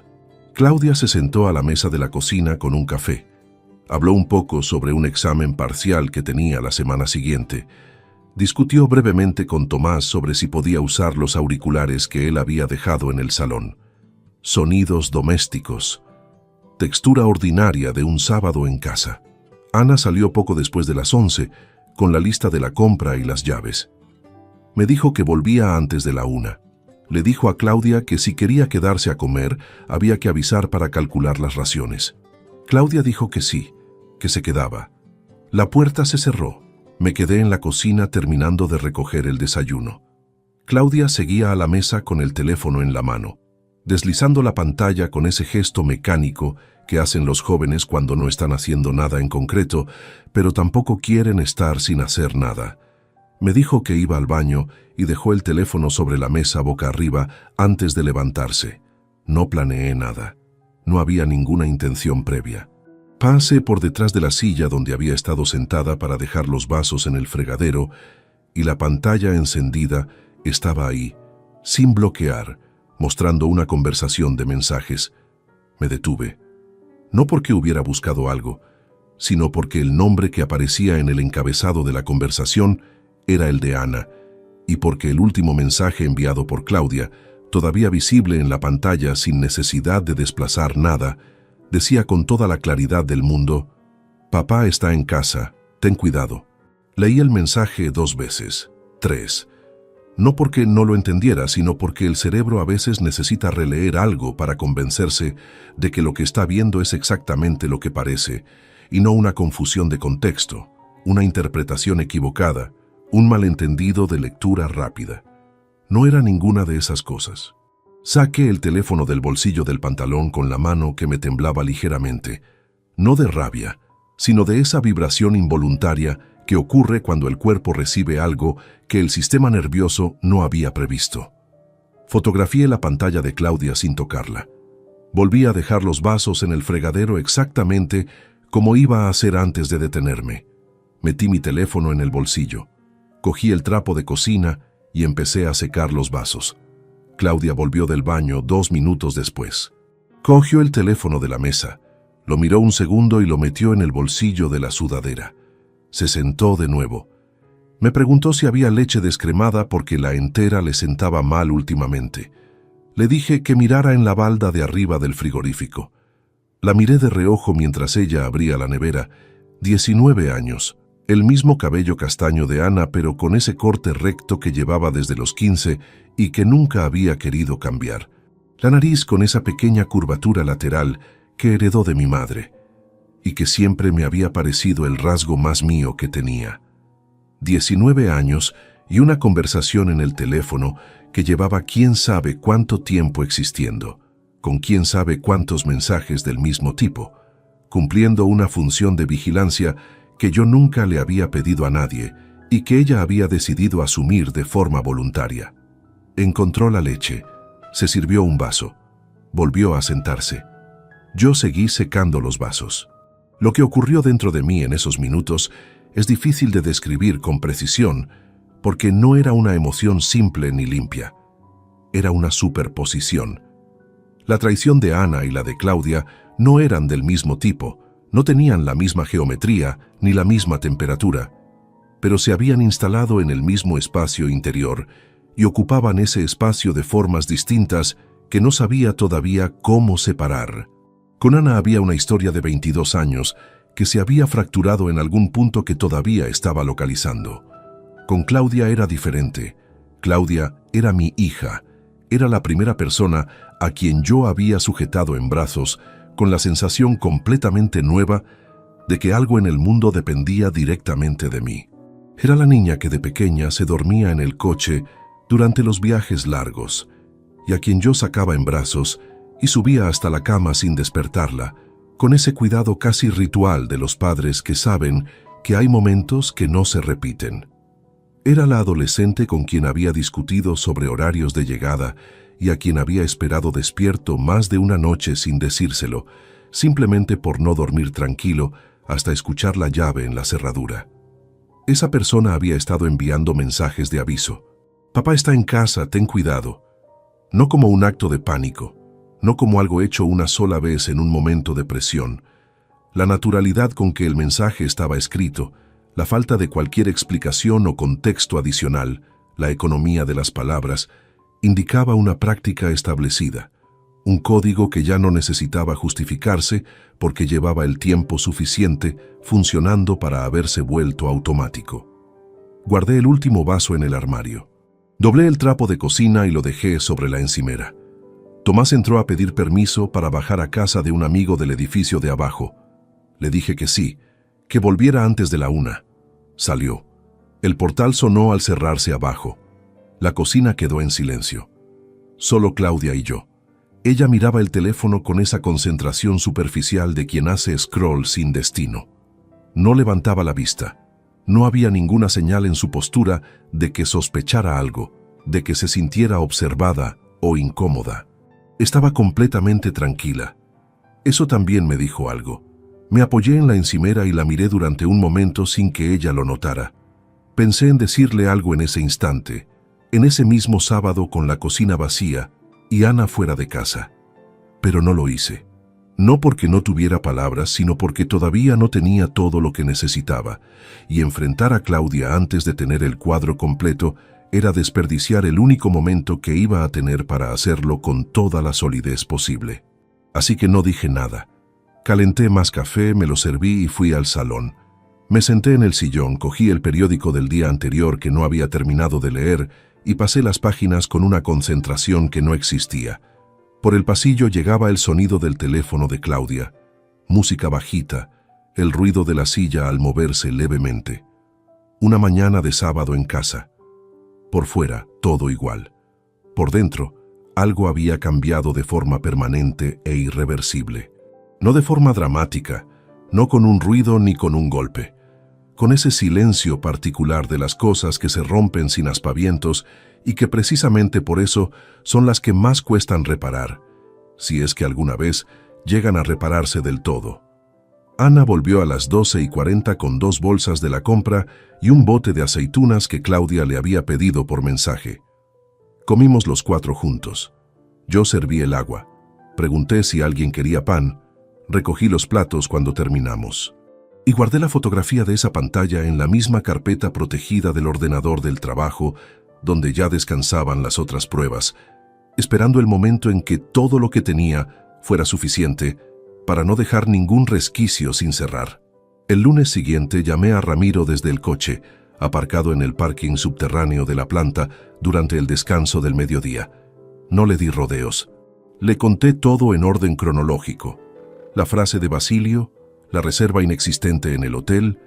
Claudia se sentó a la mesa de la cocina con un café. Habló un poco sobre un examen parcial que tenía la semana siguiente. Discutió brevemente con Tomás sobre si podía usar los auriculares que él había dejado en el salón. Sonidos domésticos. Textura ordinaria de un sábado en casa. Ana salió poco después de las 11, con la lista de la compra y las llaves. Me dijo que volvía antes de la 1. Le dijo a Claudia que si quería quedarse a comer, había que avisar para calcular las raciones. Claudia dijo que sí, que se quedaba. La puerta se cerró. Me quedé en la cocina terminando de recoger el desayuno. Claudia seguía a la mesa con el teléfono en la mano, deslizando la pantalla con ese gesto mecánico que hacen los jóvenes cuando no están haciendo nada en concreto, pero tampoco quieren estar sin hacer nada. Me dijo que iba al baño y dejó el teléfono sobre la mesa boca arriba antes de levantarse. No planeé nada. No había ninguna intención previa. Pasé por detrás de la silla donde había estado sentada para dejar los vasos en el fregadero y la pantalla encendida estaba ahí, sin bloquear, mostrando una conversación de mensajes. Me detuve. No porque hubiera buscado algo, sino porque el nombre que aparecía en el encabezado de la conversación era el de Ana, y porque el último mensaje enviado por Claudia, todavía visible en la pantalla sin necesidad de desplazar nada, decía con toda la claridad del mundo: «Papá está en casa, ten cuidado». Leí el mensaje 2 veces, 3. No porque no lo entendiera, sino porque el cerebro a veces necesita releer algo para convencerse de que lo que está viendo es exactamente lo que parece, y no una confusión de contexto, una interpretación equivocada, un malentendido de lectura rápida. No era ninguna de esas cosas. Saqué el teléfono del bolsillo del pantalón con la mano que me temblaba ligeramente, no de rabia, sino de esa vibración involuntaria que ocurre cuando el cuerpo recibe algo que el sistema nervioso no había previsto. Fotografié la pantalla de Claudia sin tocarla. Volví a dejar los vasos en el fregadero exactamente como iba a hacer antes de detenerme. Metí mi teléfono en el bolsillo, cogí el trapo de cocina y empecé a secar los vasos. Claudia volvió del baño 2 minutos después. Cogió el teléfono de la mesa, lo miró un segundo y lo metió en el bolsillo de la sudadera. Se sentó de nuevo. Me preguntó si había leche descremada porque la entera le sentaba mal últimamente. Le dije que mirara en la balda de arriba del frigorífico. La miré de reojo mientras ella abría la nevera. 19 años, el mismo cabello castaño de Ana, pero con ese corte recto que llevaba desde los 15 y que nunca había querido cambiar. La nariz con esa pequeña curvatura lateral que heredó de mi madre y que siempre me había parecido el rasgo más mío que tenía. 19 años y una conversación en el teléfono que llevaba quién sabe cuánto tiempo existiendo, con quién sabe cuántos mensajes del mismo tipo, cumpliendo una función de vigilancia que yo nunca le había pedido a nadie y que ella había decidido asumir de forma voluntaria. Encontró la leche, se sirvió un vaso, volvió a sentarse. Yo seguí secando los vasos. Lo que ocurrió dentro de mí en esos minutos es difícil de describir con precisión porque no era una emoción simple ni limpia. Era una superposición. La traición de Ana y la de Claudia no eran del mismo tipo, no tenían la misma geometría ni la misma temperatura, pero se habían instalado en el mismo espacio interior y ocupaban ese espacio de formas distintas que no sabía todavía cómo separar. Con Ana había una historia de 22 años que se había fracturado en algún punto que todavía estaba localizando. Con Claudia era diferente. Claudia era mi hija. Era la primera persona a quien yo había sujetado en brazos con la sensación completamente nueva de que algo en el mundo dependía directamente de mí. Era la niña que de pequeña se dormía en el coche durante los viajes largos y a quien yo sacaba en brazos y subía hasta la cama sin despertarla, con ese cuidado casi ritual de los padres que saben que hay momentos que no se repiten. Era la adolescente con quien había discutido sobre horarios de llegada y a quien había esperado despierto más de una noche sin decírselo, simplemente por no dormir tranquilo hasta escuchar la llave en la cerradura. Esa persona había estado enviando mensajes de aviso. «Papá está en casa, ten cuidado». No como un acto de pánico, no como algo hecho una sola vez en un momento de presión. La naturalidad con que el mensaje estaba escrito, la falta de cualquier explicación o contexto adicional, la economía de las palabras, indicaba una práctica establecida, un código que ya no necesitaba justificarse porque llevaba el tiempo suficiente funcionando para haberse vuelto automático. Guardé el último vaso en el armario. Doblé el trapo de cocina y lo dejé sobre la encimera. Tomás entró a pedir permiso para bajar a casa de un amigo del edificio de abajo. Le dije que sí, Que volviera antes de la 1. Salió. El portal sonó al cerrarse abajo. La cocina quedó en silencio. Solo Claudia y yo. Ella miraba el teléfono con esa concentración superficial de quien hace scroll sin destino. No levantaba la vista. No había ninguna señal en su postura de que sospechara algo, de que se sintiera observada o incómoda. Estaba completamente tranquila. Eso también me dijo algo. Me apoyé en la encimera y la miré durante un momento sin que ella lo notara. Pensé en decirle algo en ese instante, en ese mismo sábado con la cocina vacía y Ana fuera de casa. Pero no lo hice. No porque no tuviera palabras, sino porque todavía no tenía todo lo que necesitaba, y enfrentar a Claudia antes de tener el cuadro completo era desperdiciar el único momento que iba a tener para hacerlo con toda la solidez posible. Así que no dije nada. Calenté más café, me lo serví y fui al salón. Me senté en el sillón, cogí el periódico del día anterior que no había terminado de leer y pasé las páginas con una concentración que no existía. Por el pasillo llegaba el sonido del teléfono de Claudia, música bajita, el ruido de la silla al moverse levemente. Una mañana de sábado en casa. Por fuera, todo igual. Por dentro, algo había cambiado de forma permanente e irreversible. No de forma dramática, no con un ruido ni con un golpe. Con ese silencio particular de las cosas que se rompen sin aspavientos y que precisamente por eso son las que más cuestan reparar, si es que alguna vez llegan a repararse del todo. Ana volvió a las 12:40 con 2 bolsas de la compra y un bote de aceitunas que Claudia le había pedido por mensaje. Comimos los 4 juntos. Yo serví el agua. Pregunté si alguien quería pan. Recogí los platos cuando terminamos. Y guardé la fotografía de esa pantalla en la misma carpeta protegida del ordenador del trabajo, donde ya descansaban las otras pruebas, esperando el momento en que todo lo que tenía fuera suficiente para no dejar ningún resquicio sin cerrar. El lunes siguiente llamé a Ramiro desde el coche, aparcado en el parking subterráneo de la planta durante el descanso del mediodía. No le di rodeos. Le conté todo en orden cronológico. La frase de Basilio, la reserva inexistente en el hotel,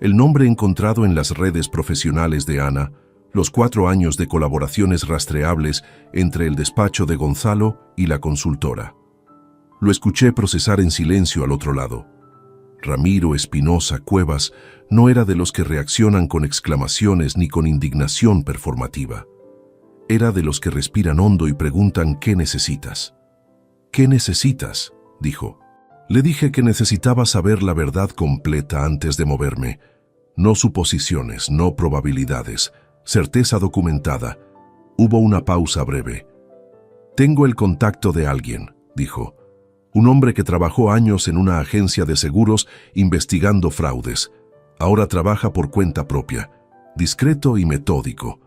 el nombre encontrado en las redes profesionales de Ana, los 4 años de colaboraciones rastreables entre el despacho de Gonzalo y la consultora. Lo escuché procesar en silencio al otro lado. Ramiro Espinosa Cuevas no era de los que reaccionan con exclamaciones ni con indignación performativa. Era de los que respiran hondo y preguntan ¿qué necesitas? ¿Qué necesitas?, dijo. Le dije que necesitaba saber la verdad completa antes de moverme. No suposiciones, no probabilidades, certeza documentada. Hubo una pausa breve. Tengo el contacto de alguien, dijo. Un hombre que trabajó años en una agencia de seguros investigando fraudes. Ahora trabaja por cuenta propia, discreto y metódico.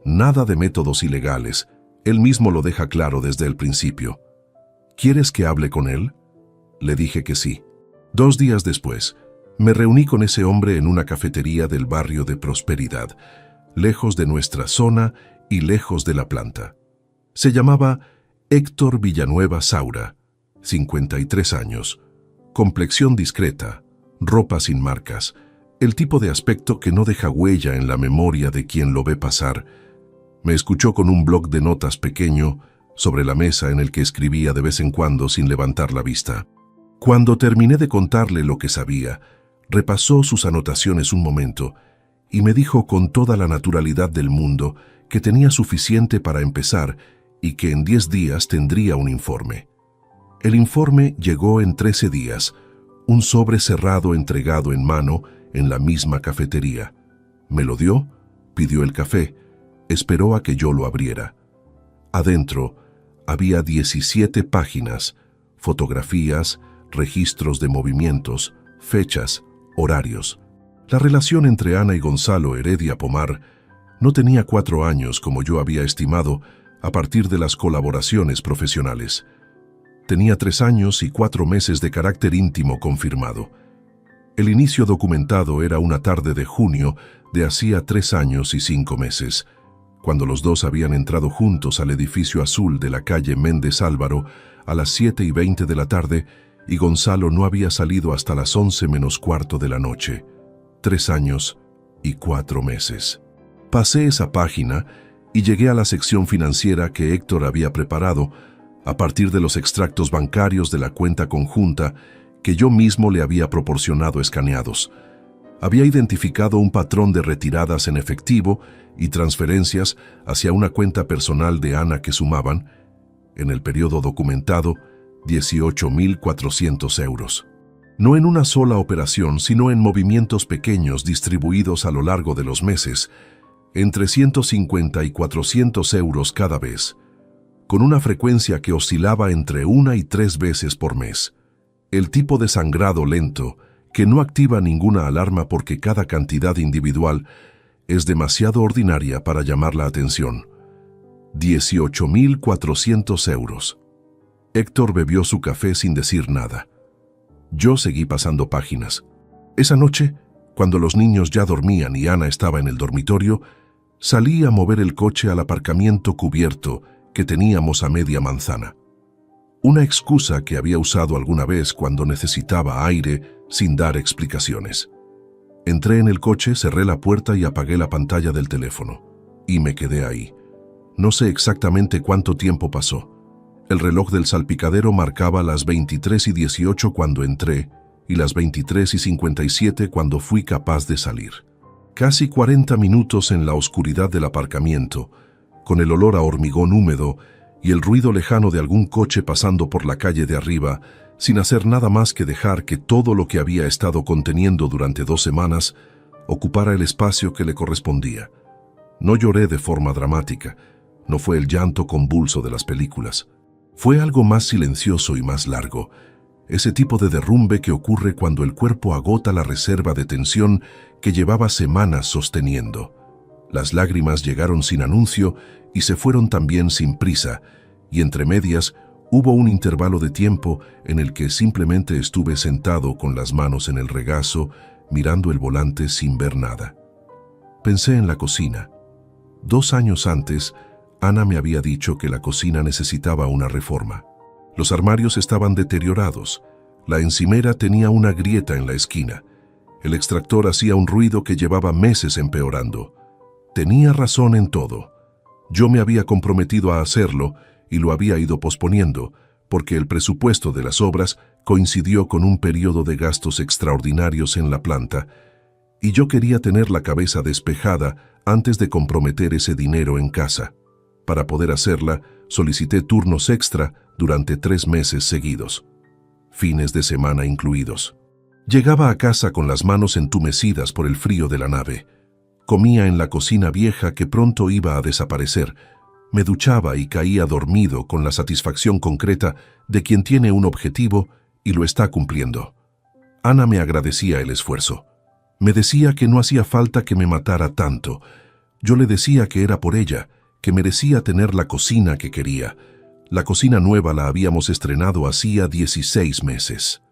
Nada de métodos ilegales. Él mismo lo deja claro desde el principio. ¿Quieres que hable con él? Le dije que sí. 2 días después, me reuní con ese hombre en una cafetería del barrio de Prosperidad, lejos de nuestra zona y lejos de la planta. Se llamaba Héctor Villanueva Saura, 53 años, complexión discreta, ropa sin marcas, el tipo de aspecto que no deja huella en la memoria de quien lo ve pasar. Me escuchó con un bloc de notas pequeño sobre la mesa en el que escribía de vez en cuando sin levantar la vista. Cuando terminé de contarle lo que sabía, repasó sus anotaciones un momento y me dijo con toda la naturalidad del mundo que tenía suficiente para empezar y que en 10 días tendría un informe. El informe llegó en 13 días, un sobre cerrado entregado en mano en la misma cafetería. Me lo dio, pidió el café, esperó a que yo lo abriera. Adentro había 17 páginas, fotografías, registros de movimientos, fechas, horarios. La relación entre Ana y Gonzalo Heredia Pomar no tenía 4 años como yo había estimado a partir de las colaboraciones profesionales. Tenía 3 años y 4 meses de carácter íntimo confirmado. El inicio documentado era una tarde de junio de hacía 3 años y 5 meses, cuando los dos habían entrado juntos al edificio azul de la calle Méndez Álvaro a las 7:20 de la tarde y Gonzalo no había salido hasta las 11 menos cuarto de la noche. 3 años y 4 meses. Pasé esa página y llegué a la sección financiera que Héctor había preparado a partir de los extractos bancarios de la cuenta conjunta que yo mismo le había proporcionado escaneados. Había identificado un patrón de retiradas en efectivo y transferencias hacia una cuenta personal de Ana que sumaban, en el periodo documentado, 18.400 euros. No en una sola operación, sino en movimientos pequeños distribuidos a lo largo de los meses, entre 150 y 400 euros cada vez, con una frecuencia que oscilaba entre 1 y 3 veces por mes. El tipo de sangrado lento, que no activa ninguna alarma porque cada cantidad individual es demasiado ordinaria para llamar la atención. 18.400 euros. Héctor bebió su café sin decir nada. Yo seguí pasando páginas. Esa noche, cuando los niños ya dormían y Ana estaba en el dormitorio, salí a mover el coche al aparcamiento cubierto que teníamos a media manzana. Una excusa que había usado alguna vez cuando necesitaba aire sin dar explicaciones. Entré en el coche, cerré la puerta y apagué la pantalla del teléfono. Y me quedé ahí. No sé exactamente cuánto tiempo pasó. El reloj del salpicadero marcaba las 23:18 cuando entré y las 23:57 cuando fui capaz de salir. Casi 40 minutos en la oscuridad del aparcamiento, con el olor a hormigón húmedo y el ruido lejano de algún coche pasando por la calle de arriba, sin hacer nada más que dejar que todo lo que había estado conteniendo durante 2 semanas ocupara el espacio que le correspondía. No lloré de forma dramática, no fue el llanto convulso de las películas. Fue algo más silencioso y más largo, ese tipo de derrumbe que ocurre cuando el cuerpo agota la reserva de tensión que llevaba semanas sosteniendo. Las lágrimas llegaron sin anuncio y se fueron también sin prisa, y entre medias hubo un intervalo de tiempo en el que simplemente estuve sentado con las manos en el regazo, mirando el volante sin ver nada. Pensé en la cocina. 2 años antes, Ana me había dicho que la cocina necesitaba una reforma. Los armarios estaban deteriorados, la encimera tenía una grieta en la esquina, el extractor hacía un ruido que llevaba meses empeorando. Tenía razón en todo. Yo me había comprometido a hacerlo y lo había ido posponiendo, porque el presupuesto de las obras coincidió con un periodo de gastos extraordinarios en la planta, y yo quería tener la cabeza despejada antes de comprometer ese dinero en casa. Para poder hacerla, solicité turnos extra durante 3 meses seguidos, fines de semana incluidos. Llegaba a casa con las manos entumecidas por el frío de la nave. Comía en la cocina vieja que pronto iba a desaparecer. Me duchaba y caía dormido con la satisfacción concreta de quien tiene un objetivo y lo está cumpliendo. Ana me agradecía el esfuerzo. Me decía que no hacía falta que me matara tanto. Yo le decía que era por ella, que merecía tener la cocina que quería. La cocina nueva la habíamos estrenado hacía 16 meses.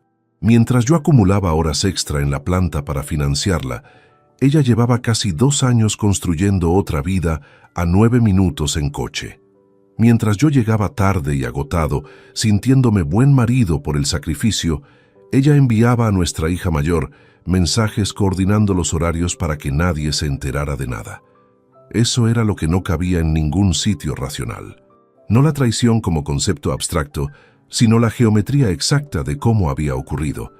Mientras yo acumulaba horas extra en la planta para financiarla, ella llevaba casi 2 años construyendo otra vida a 9 minutos en coche. Mientras yo llegaba tarde y agotado, sintiéndome buen marido por el sacrificio, ella enviaba a nuestra hija mayor mensajes coordinando los horarios para que nadie se enterara de nada. Eso era lo que no cabía en ningún sitio racional. No la traición como concepto abstracto, sino la geometría exacta de cómo había ocurrido,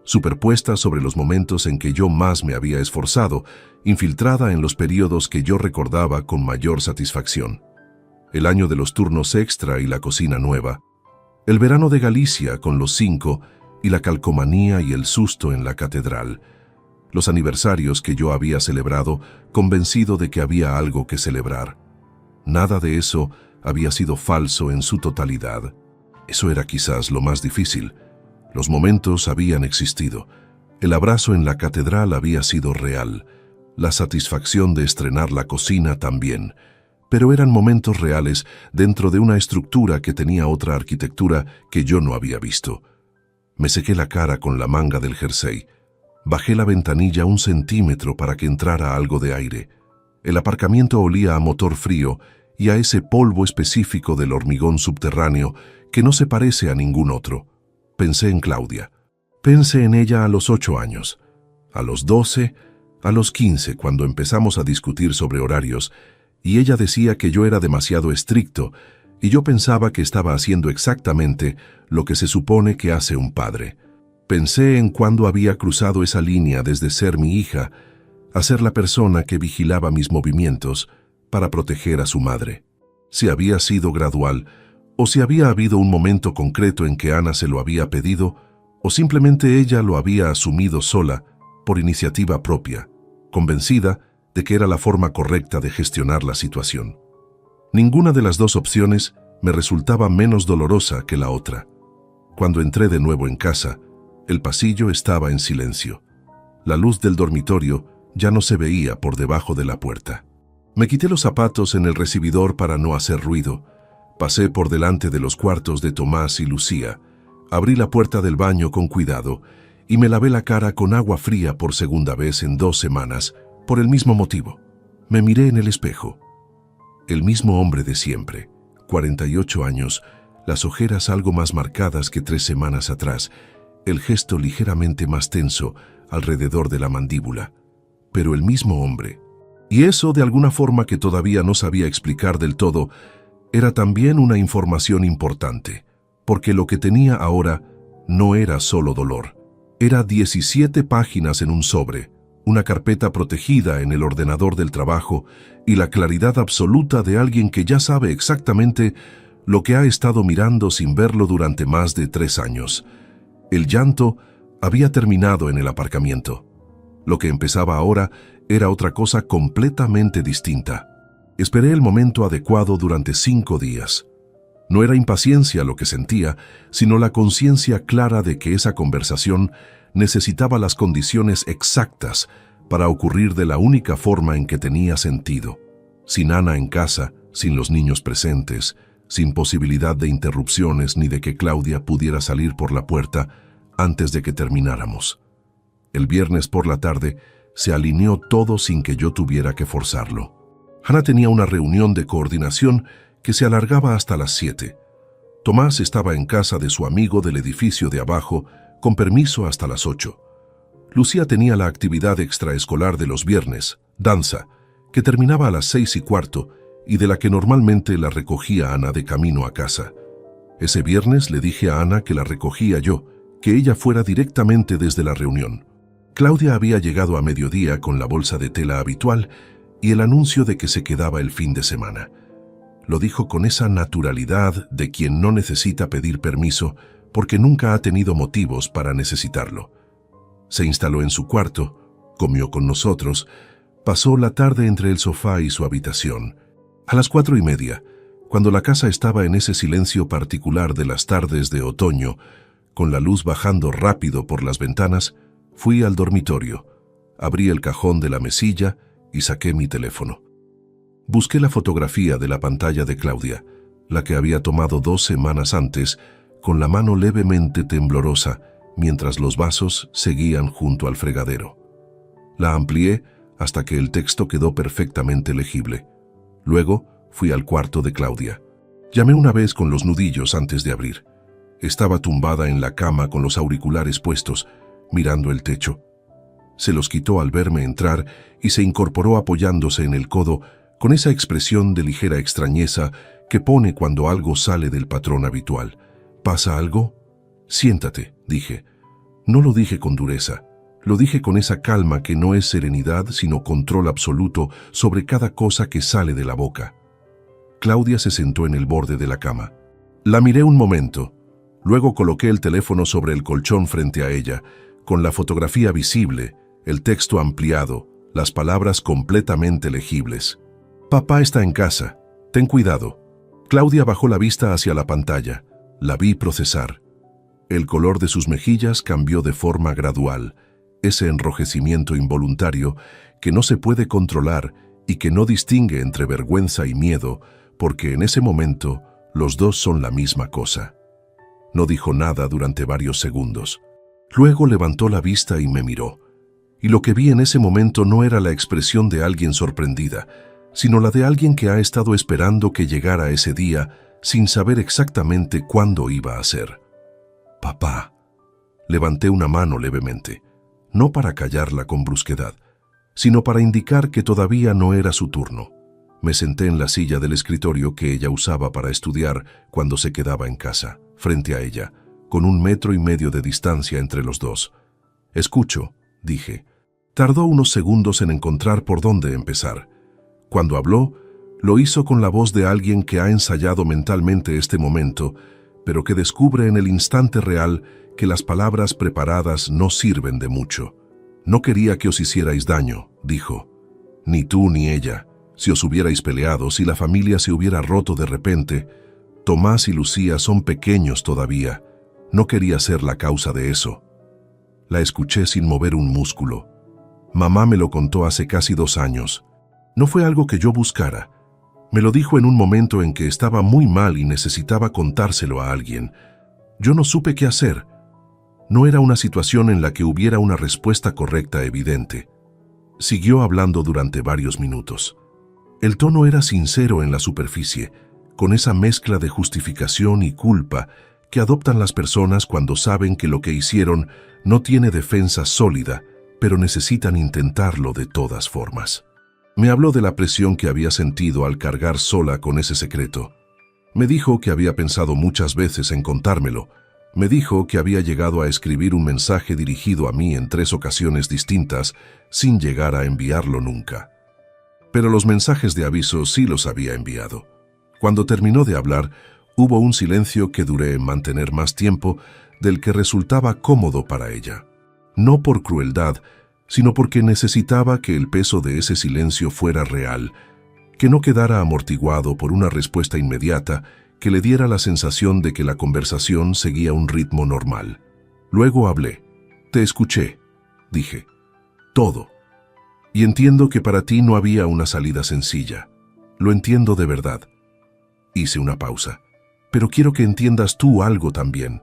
superpuesta sobre los momentos en que yo más me había esforzado, infiltrada en los periodos que yo recordaba con mayor satisfacción. El año de los turnos extra y la cocina nueva, el verano de Galicia con los 5 y la calcomanía y el susto en la catedral, los aniversarios que yo había celebrado, convencido de que había algo que celebrar. Nada de eso había sido falso en su totalidad. Eso era quizás lo más difícil. Los momentos habían existido. El abrazo en la catedral había sido real. La satisfacción de estrenar la cocina también. Pero eran momentos reales dentro de una estructura que tenía otra arquitectura que yo no había visto. Me sequé la cara con la manga del jersey. Bajé la ventanilla 1 centímetro para que entrara algo de aire. El aparcamiento olía a motor frío y a ese polvo específico del hormigón subterráneo que no se parece a ningún otro. pensé en Claudia. Pensé en ella a los 8 años, a los 12, a los 15, cuando empezamos a discutir sobre horarios, y ella decía que yo era demasiado estricto, y yo pensaba que estaba haciendo exactamente lo que se supone que hace un padre. Pensé en cuándo había cruzado esa línea desde ser mi hija a ser la persona que vigilaba mis movimientos para proteger a su madre. Si había sido gradual, o si había habido un momento concreto en que Ana se lo había pedido, o simplemente ella lo había asumido sola, por iniciativa propia, convencida de que era la forma correcta de gestionar la situación. Ninguna de las dos opciones me resultaba menos dolorosa que la otra. Cuando entré de nuevo en casa, el pasillo estaba en silencio. La luz del dormitorio ya no se veía por debajo de la puerta. Me quité los zapatos en el recibidor para no hacer ruido. Pasé por delante de los cuartos de Tomás y Lucía, abrí la puerta del baño con cuidado y me lavé la cara con agua fría por segunda vez en 2 semanas, por el mismo motivo. Me miré en el espejo. El mismo hombre de siempre, 48 años, las ojeras algo más marcadas que 3 semanas atrás, el gesto ligeramente más tenso alrededor de la mandíbula. Pero el mismo hombre. Y eso, de alguna forma que todavía no sabía explicar del todo, era también una información importante, porque lo que tenía ahora no era solo dolor. Era 17 páginas en un sobre, una carpeta protegida en el ordenador del trabajo y la claridad absoluta de alguien que ya sabe exactamente lo que ha estado mirando sin verlo durante más de 3 años. El llanto había terminado en el aparcamiento. Lo que empezaba ahora era otra cosa completamente distinta. Esperé el momento adecuado durante 5 días. No era impaciencia lo que sentía, sino la conciencia clara de que esa conversación necesitaba las condiciones exactas para ocurrir de la única forma en que tenía sentido. Sin Ana en casa, sin los niños presentes, sin posibilidad de interrupciones ni de que Claudia pudiera salir por la puerta antes de que termináramos. El viernes por la tarde se alineó todo sin que yo tuviera que forzarlo. Ana tenía una reunión de coordinación que se alargaba hasta las 7. Tomás estaba en casa de su amigo del edificio de abajo, con permiso hasta las 8. Lucía tenía la actividad extraescolar de los viernes, danza, que terminaba a las 6:15 y de la que normalmente la recogía Ana de camino a casa. Ese viernes le dije a Ana que la recogía yo, que ella fuera directamente desde la reunión. Claudia había llegado a mediodía con la bolsa de tela habitual y el anuncio de que se quedaba el fin de semana. Lo dijo con esa naturalidad de quien no necesita pedir permiso porque nunca ha tenido motivos para necesitarlo. Se instaló en su cuarto, comió con nosotros, pasó la tarde entre el sofá y su habitación. A las 4:30, cuando la casa estaba en ese silencio particular de las tardes de otoño, con la luz bajando rápido por las ventanas, fui al dormitorio, abrí el cajón de la mesilla y saqué mi teléfono. Busqué la fotografía de la pantalla de Claudia, la que había tomado 2 semanas antes, con la mano levemente temblorosa, mientras los vasos seguían junto al fregadero. La amplié hasta que el texto quedó perfectamente legible. Luego fui al cuarto de Claudia. Llamé una vez con los nudillos antes de abrir. Estaba tumbada en la cama con los auriculares puestos, mirando el techo. Se los quitó al verme entrar y se incorporó apoyándose en el codo con esa expresión de ligera extrañeza que pone cuando algo sale del patrón habitual. ¿Pasa algo? Siéntate, dije. No lo dije con dureza. Lo dije con esa calma que no es serenidad, sino control absoluto sobre cada cosa que sale de la boca. Claudia se sentó en el borde de la cama. La miré un momento. Luego coloqué el teléfono sobre el colchón frente a ella, con la fotografía visible, el texto ampliado, las palabras completamente legibles. Papá está en casa. Ten cuidado. Claudia bajó la vista hacia la pantalla. La vi procesar. El color de sus mejillas cambió de forma gradual, ese enrojecimiento involuntario que no se puede controlar y que no distingue entre vergüenza y miedo, porque en ese momento los dos son la misma cosa. No dijo nada durante varios segundos. Luego levantó la vista y me miró. Y lo que vi en ese momento no era la expresión de alguien sorprendida, sino la de alguien que ha estado esperando que llegara ese día sin saber exactamente cuándo iba a ser. Papá. Levanté una mano levemente, no para callarla con brusquedad, sino para indicar que todavía no era su turno. Me senté en la silla del escritorio que ella usaba para estudiar cuando se quedaba en casa, frente a ella, con 1,5 metros de distancia entre los dos. «Escucho», dije. Tardó unos segundos en encontrar por dónde empezar. Cuando habló, lo hizo con la voz de alguien que ha ensayado mentalmente este momento, pero que descubre en el instante real que las palabras preparadas no sirven de mucho. «No quería que os hicierais daño», dijo. «Ni tú ni ella. Si os hubierais peleado, si la familia se hubiera roto de repente. Tomás y Lucía son pequeños todavía. No quería ser la causa de eso». La escuché sin mover un músculo. Mamá me lo contó hace casi 2 años. No fue algo que yo buscara. Me lo dijo en un momento en que estaba muy mal y necesitaba contárselo a alguien. Yo no supe qué hacer. No era una situación en la que hubiera una respuesta correcta evidente. Siguió hablando durante varios minutos. El tono era sincero en la superficie, con esa mezcla de justificación y culpa que adoptan las personas cuando saben que lo que hicieron no tiene defensa sólida, pero necesitan intentarlo de todas formas. Me habló de la presión que había sentido al cargar sola con ese secreto. Me dijo que había pensado muchas veces en contármelo. Me dijo que había llegado a escribir un mensaje dirigido a mí en 3 ocasiones distintas, sin llegar a enviarlo nunca. Pero los mensajes de aviso sí los había enviado. Cuando terminó de hablar, hubo un silencio que duré en mantener más tiempo del que resultaba cómodo para ella. No por crueldad, sino porque necesitaba que el peso de ese silencio fuera real, que no quedara amortiguado por una respuesta inmediata que le diera la sensación de que la conversación seguía un ritmo normal. Luego hablé. «Te escuché», dije. «Todo. Y entiendo que para ti no había una salida sencilla. Lo entiendo de verdad». Hice una pausa. «Pero quiero que entiendas tú algo también.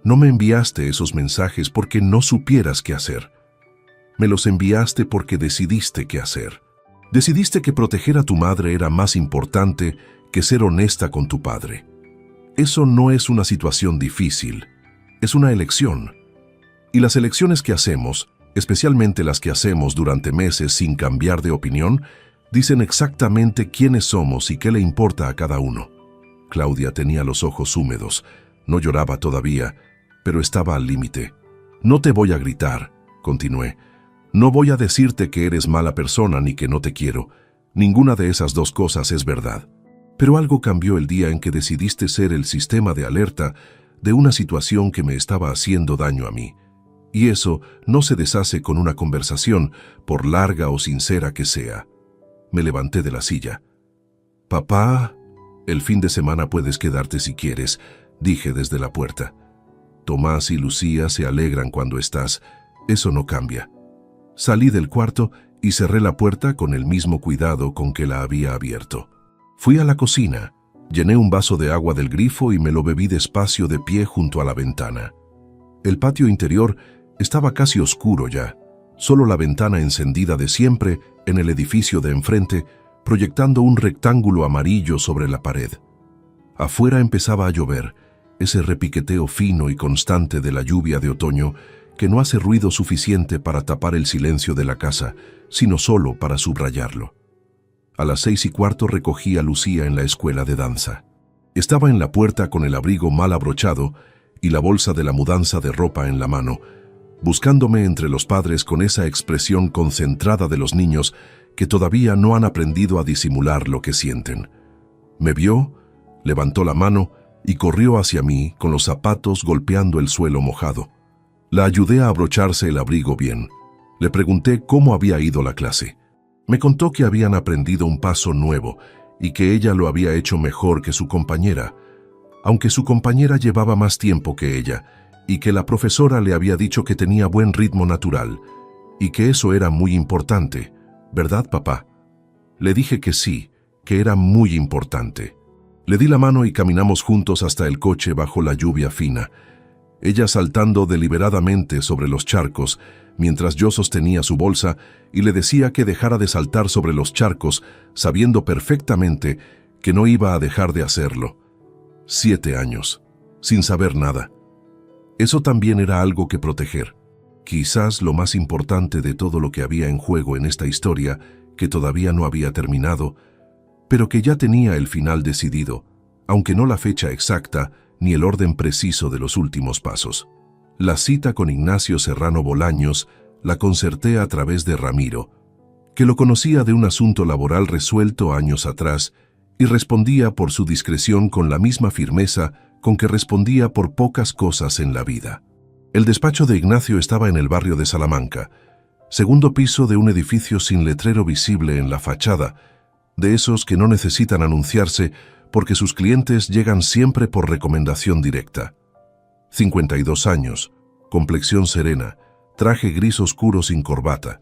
No me enviaste esos mensajes porque no supieras qué hacer. Me los enviaste porque decidiste qué hacer. Decidiste que proteger a tu madre era más importante que ser honesta con tu padre. Eso no es una situación difícil, es una elección. Y las elecciones que hacemos, especialmente las que hacemos durante meses sin cambiar de opinión, dicen exactamente quiénes somos y qué le importa a cada uno». Claudia tenía los ojos húmedos. No lloraba todavía, pero estaba al límite. «No te voy a gritar», continué. «No voy a decirte que eres mala persona ni que no te quiero. Ninguna de esas 2 cosas es verdad. Pero algo cambió el día en que decidiste ser el sistema de alerta de una situación que me estaba haciendo daño a mí. Y eso no se deshace con una conversación, por larga o sincera que sea». Me levanté de la silla. «Papá, el fin de semana puedes quedarte si quieres», dije desde la puerta. «Tomás y Lucía se alegran cuando estás. Eso no cambia». Salí del cuarto y cerré la puerta con el mismo cuidado con que la había abierto. Fui a la cocina, llené un vaso de agua del grifo y me lo bebí despacio de pie junto a la ventana. El patio interior estaba casi oscuro ya, solo la ventana encendida de siempre en el edificio de enfrente, proyectando un rectángulo amarillo sobre la pared. Afuera empezaba a llover, ese repiqueteo fino y constante de la lluvia de otoño que no hace ruido suficiente para tapar el silencio de la casa, sino solo para subrayarlo. A las 6:15 recogí a Lucía en la escuela de danza. Estaba en la puerta con el abrigo mal abrochado y la bolsa de la mudanza de ropa en la mano, buscándome entre los padres con esa expresión concentrada de los niños que todavía no han aprendido a disimular lo que sienten. Me vio, levantó la mano y corrió hacia mí con los zapatos golpeando el suelo mojado. La ayudé a abrocharse el abrigo bien. Le pregunté cómo había ido la clase. Me contó que habían aprendido un paso nuevo y que ella lo había hecho mejor que su compañera, aunque su compañera llevaba más tiempo que ella, y que la profesora le había dicho que tenía buen ritmo natural, y que eso era muy importante, ¿verdad, papá? Le dije que sí, que era muy importante. Le di la mano y caminamos juntos hasta el coche bajo la lluvia fina, ella saltando deliberadamente sobre los charcos, mientras yo sostenía su bolsa y le decía que dejara de saltar sobre los charcos, sabiendo perfectamente que no iba a dejar de hacerlo. 7 años, sin saber nada. Eso también era algo que proteger. Quizás lo más importante de todo lo que había en juego en esta historia, que todavía no había terminado, pero que ya tenía el final decidido, aunque no la fecha exacta ni el orden preciso de los últimos pasos. La cita con Ignacio Serrano Bolaños la concerté a través de Ramiro, que lo conocía de un asunto laboral resuelto años atrás y respondía por su discreción con la misma firmeza con que respondía por pocas cosas en la vida. El despacho de Ignacio estaba en el barrio de Salamanca, segundo piso de un edificio sin letrero visible en la fachada, de esos que no necesitan anunciarse porque sus clientes llegan siempre por recomendación directa. 52 años, complexión serena, traje gris oscuro sin corbata,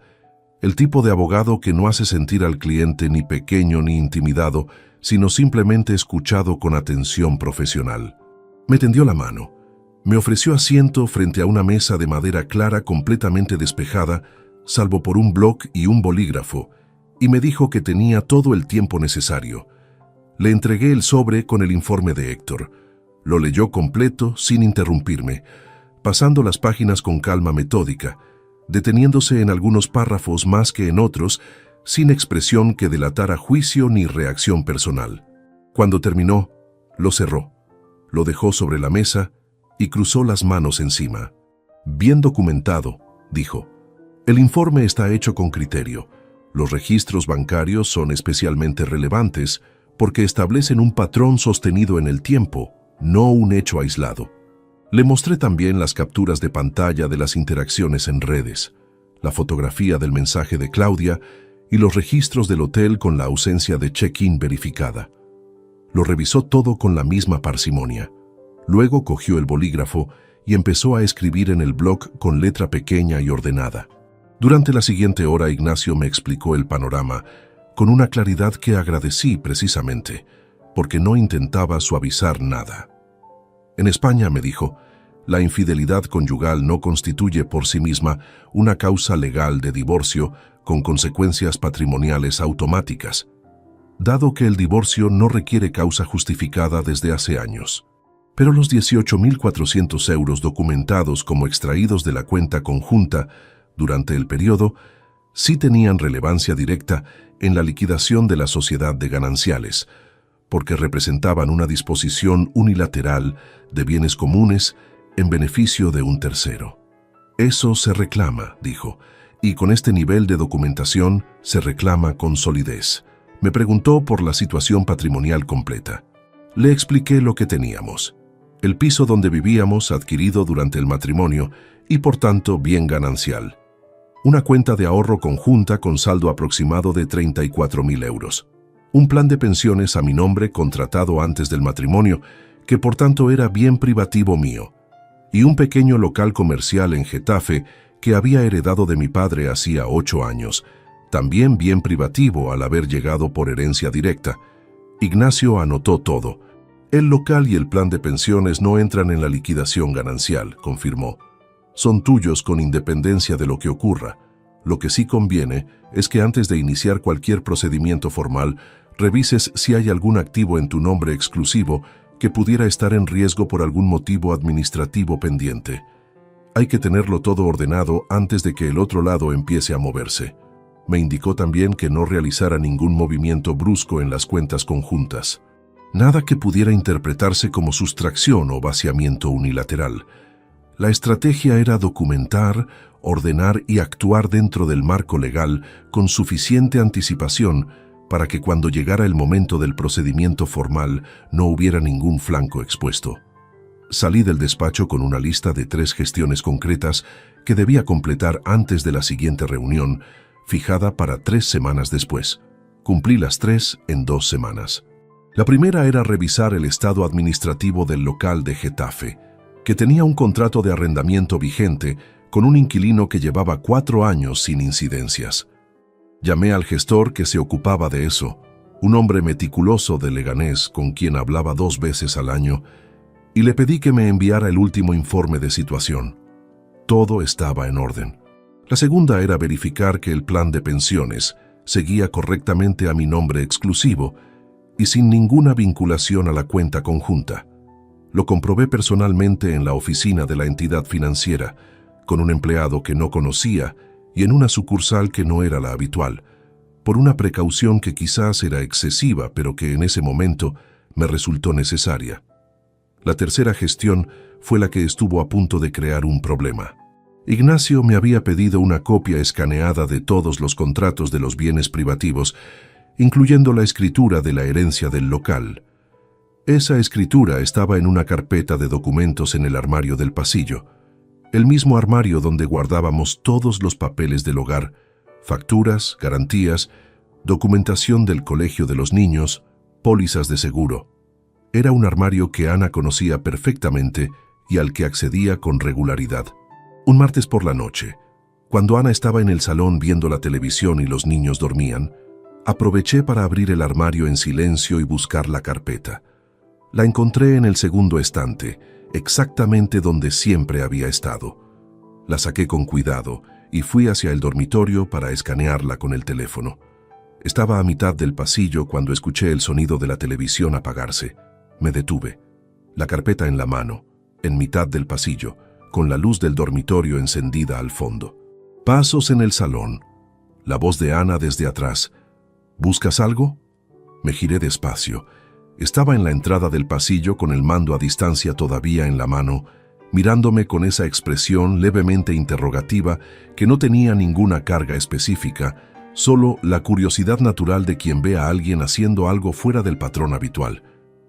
el tipo de abogado que no hace sentir al cliente ni pequeño ni intimidado, sino simplemente escuchado con atención profesional. Me tendió la mano. Me ofreció asiento frente a una mesa de madera clara completamente despejada, salvo por un bloc y un bolígrafo, y me dijo que tenía todo el tiempo necesario. Le entregué el sobre con el informe de Héctor. Lo leyó completo, sin interrumpirme, pasando las páginas con calma metódica, deteniéndose en algunos párrafos más que en otros, sin expresión que delatara juicio ni reacción personal. Cuando terminó, lo cerró, lo dejó sobre la mesa y cruzó las manos encima. Bien documentado, dijo. El informe está hecho con criterio. Los registros bancarios son especialmente relevantes porque establecen un patrón sostenido en el tiempo, no un hecho aislado. Le mostré también las capturas de pantalla de las interacciones en redes, la fotografía del mensaje de Claudia y los registros del hotel con la ausencia de check-in verificada. Lo revisó todo con la misma parsimonia. Luego cogió el bolígrafo y empezó a escribir en el bloc con letra pequeña y ordenada. Durante la siguiente hora Ignacio me explicó el panorama con una claridad que agradecí precisamente, porque no intentaba suavizar nada. En España, me dijo, la infidelidad conyugal no constituye por sí misma una causa legal de divorcio con consecuencias patrimoniales automáticas, dado que el divorcio no requiere causa justificada desde hace años. Pero los 18.400 euros documentados como extraídos de la cuenta conjunta durante el periodo sí tenían relevancia directa en la liquidación de la sociedad de gananciales, porque representaban una disposición unilateral de bienes comunes en beneficio de un tercero. Eso se reclama, dijo, y con este nivel de documentación se reclama con solidez. Me preguntó por la situación patrimonial completa. Le expliqué lo que teníamos. El piso donde vivíamos adquirido durante el matrimonio y por tanto bien ganancial. Una cuenta de ahorro conjunta con saldo aproximado de 34.000 euros. Un plan de pensiones a mi nombre contratado antes del matrimonio, que por tanto era bien privativo mío, y un pequeño local comercial en Getafe que había heredado de mi padre hacía 8 años, también bien privativo al haber llegado por herencia directa. Ignacio anotó todo. El local y el plan de pensiones no entran en la liquidación ganancial, confirmó. Son tuyos con independencia de lo que ocurra. Lo que sí conviene es que antes de iniciar cualquier procedimiento formal, revises si hay algún activo en tu nombre exclusivo que pudiera estar en riesgo por algún motivo administrativo pendiente. Hay que tenerlo todo ordenado antes de que el otro lado empiece a moverse. Me indicó también que no realizara ningún movimiento brusco en las cuentas conjuntas. Nada que pudiera interpretarse como sustracción o vaciamiento unilateral. La estrategia era documentar, ordenar y actuar dentro del marco legal con suficiente anticipación para que cuando llegara el momento del procedimiento formal no hubiera ningún flanco expuesto. Salí del despacho con una lista de 3 gestiones concretas que debía completar antes de la siguiente reunión, fijada para 3 semanas después. Cumplí las 3 en 2 semanas. La primera era revisar el estado administrativo del local de Getafe, que tenía un contrato de arrendamiento vigente con un inquilino que llevaba 4 años sin incidencias. Llamé al gestor que se ocupaba de eso, un hombre meticuloso de Leganés con quien hablaba 2 veces al año, y le pedí que me enviara el último informe de situación. Todo estaba en orden. La segunda era verificar que el plan de pensiones seguía correctamente a mi nombre exclusivo y sin ninguna vinculación a la cuenta conjunta. Lo comprobé personalmente en la oficina de la entidad financiera, con un empleado que no conocía y en una sucursal que no era la habitual, por una precaución que quizás era excesiva, pero que en ese momento me resultó necesaria. La tercera gestión fue la que estuvo a punto de crear un problema. Ignacio me había pedido una copia escaneada de todos los contratos de los bienes privativos, incluyendo la escritura de la herencia del local. Esa escritura estaba en una carpeta de documentos en el armario del pasillo, el mismo armario donde guardábamos todos los papeles del hogar, facturas, garantías, documentación del colegio de los niños, pólizas de seguro. Era un armario que Ana conocía perfectamente y al que accedía con regularidad. Un martes por la noche, cuando Ana estaba en el salón viendo la televisión y los niños dormían, aproveché para abrir el armario en silencio y buscar la carpeta. La encontré en el segundo estante, exactamente donde siempre había estado. La saqué con cuidado y fui hacia el dormitorio para escanearla con el teléfono. Estaba a mitad del pasillo cuando escuché el sonido de la televisión apagarse. Me detuve, la carpeta en la mano, en mitad del pasillo, con la luz del dormitorio encendida al fondo. Pasos en el salón. La voz de Ana desde atrás. ¿Buscas algo? Me giré despacio. Estaba en la entrada del pasillo con el mando a distancia todavía en la mano, mirándome con esa expresión levemente interrogativa que no tenía ninguna carga específica, solo la curiosidad natural de quien ve a alguien haciendo algo fuera del patrón habitual.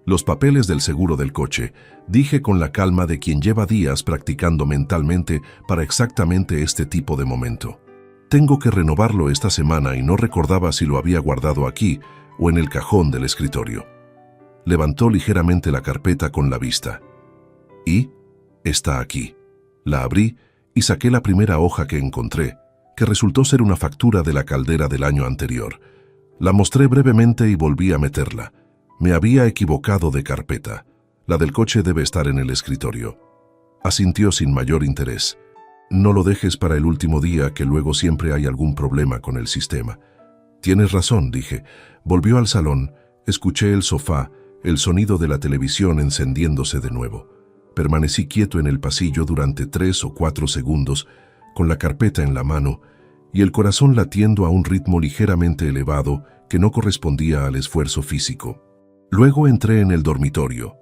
Los papeles del seguro del coche, dije con la calma de quien lleva días practicando mentalmente para exactamente este tipo de momento. Tengo que renovarlo esta semana y no recordaba si lo había guardado aquí o en el cajón del escritorio. Levantó ligeramente la carpeta con la vista. Y está aquí. La abrí y saqué la primera hoja que encontré, que resultó ser una factura de la caldera del año anterior. La mostré brevemente y volví a meterla. Me había equivocado de carpeta. La del coche debe estar en el escritorio. Asintió sin mayor interés. No lo dejes para el último día, que luego siempre hay algún problema con el sistema. Tienes razón, dije. Volvió al salón, escuché el sofá, el sonido de la televisión encendiéndose de nuevo. Permanecí quieto en el pasillo durante 3 o 4 segundos, con la carpeta en la mano, y el corazón latiendo a un ritmo ligeramente elevado que no correspondía al esfuerzo físico. Luego entré en el dormitorio.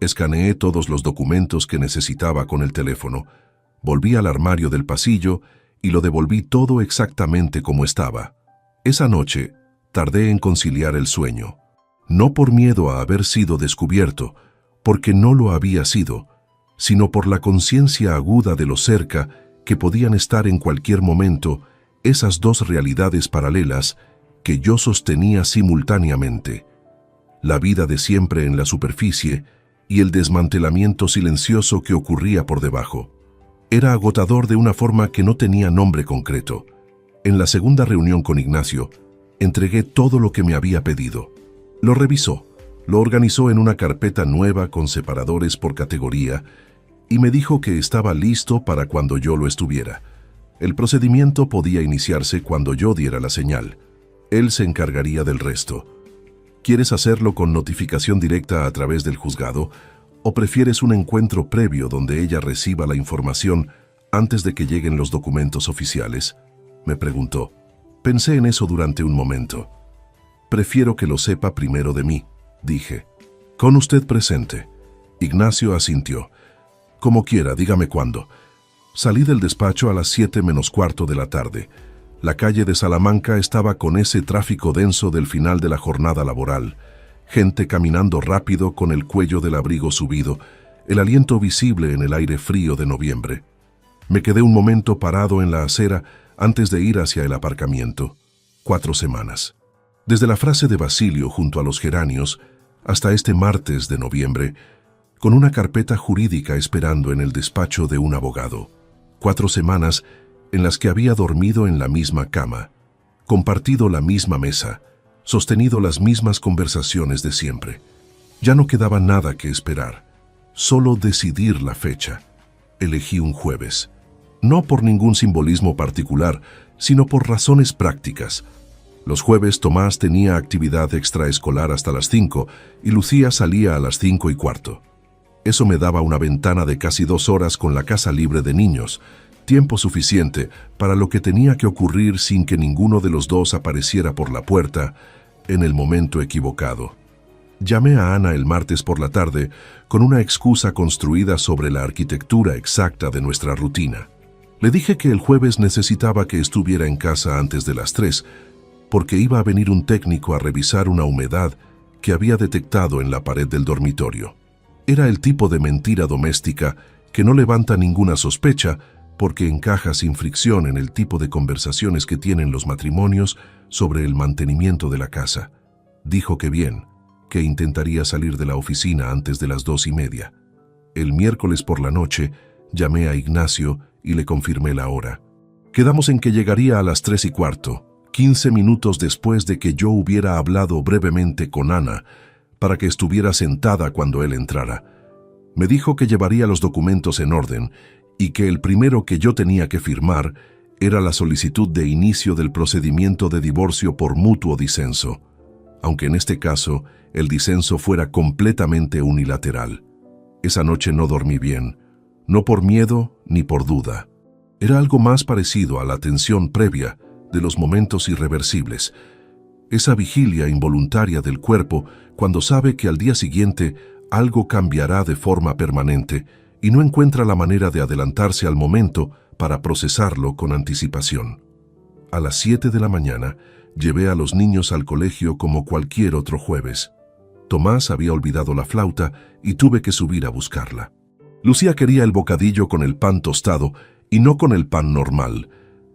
Escaneé todos los documentos que necesitaba con el teléfono, volví al armario del pasillo y lo devolví todo exactamente como estaba. Esa noche tardé en conciliar el sueño. No por miedo a haber sido descubierto, porque no lo había sido, sino por la conciencia aguda de lo cerca que podían estar en cualquier momento esas dos realidades paralelas que yo sostenía simultáneamente: la vida de siempre en la superficie y el desmantelamiento silencioso que ocurría por debajo. Era agotador de una forma que no tenía nombre concreto. En la segunda reunión con Ignacio, entregué todo lo que me había pedido. Lo revisó, lo organizó en una carpeta nueva con separadores por categoría y me dijo que estaba listo para cuando yo lo estuviera. El procedimiento podía iniciarse cuando yo diera la señal. Él se encargaría del resto. ¿Quieres hacerlo con notificación directa a través del juzgado o prefieres un encuentro previo donde ella reciba la información antes de que lleguen los documentos oficiales?, me preguntó. Pensé en eso durante un momento. Prefiero que lo sepa primero de mí, dije. Con usted presente. Ignacio asintió. Como quiera, dígame cuándo. Salí del despacho a las 7:45 de la tarde. La calle de Salamanca estaba con ese tráfico denso del final de la jornada laboral. Gente caminando rápido con el cuello del abrigo subido, el aliento visible en el aire frío de noviembre. Me quedé un momento parado en la acera antes de ir hacia el aparcamiento. 4 semanas. Desde la frase de Basilio junto a los geranios hasta este martes de noviembre, con una carpeta jurídica esperando en el despacho de un abogado. 4 semanas en las que había dormido en la misma cama, compartido la misma mesa, sostenido las mismas conversaciones de siempre. Ya no quedaba nada que esperar, solo decidir la fecha. Elegí un jueves. No por ningún simbolismo particular, sino por razones prácticas. Los jueves Tomás tenía actividad extraescolar hasta las 5 y Lucía salía a las 5:15. Eso me daba una ventana de casi 2 horas con la casa libre de niños, tiempo suficiente para lo que tenía que ocurrir sin que ninguno de los dos apareciera por la puerta en el momento equivocado. Llamé a Ana el martes por la tarde con una excusa construida sobre la arquitectura exacta de nuestra rutina. Le dije que el jueves necesitaba que estuviera en casa antes de las 3, porque iba a venir un técnico a revisar una humedad que había detectado en la pared del dormitorio. Era el tipo de mentira doméstica que no levanta ninguna sospecha porque encaja sin fricción en el tipo de conversaciones que tienen los matrimonios sobre el mantenimiento de la casa. Dijo que bien, que intentaría salir de la oficina antes de las 2:30. El miércoles por la noche llamé a Ignacio y le confirmé la hora. Quedamos en que llegaría a las 3:15, 15 minutos después de que yo hubiera hablado brevemente con Ana, para que estuviera sentada cuando él entrara. Me dijo que llevaría los documentos en orden y que el primero que yo tenía que firmar era la solicitud de inicio del procedimiento de divorcio por mutuo disenso, aunque en este caso el disenso fuera completamente unilateral. Esa noche no dormí bien, no por miedo ni por duda. Era algo más parecido a la tensión previa de los momentos irreversibles, esa vigilia involuntaria del cuerpo cuando sabe que al día siguiente algo cambiará de forma permanente y no encuentra la manera de adelantarse al momento para procesarlo con anticipación. A las 7 de la mañana llevé a los niños al colegio como cualquier otro jueves. Tomás había olvidado la flauta y tuve que subir a buscarla. Lucía quería el bocadillo con el pan tostado y no con el pan normal,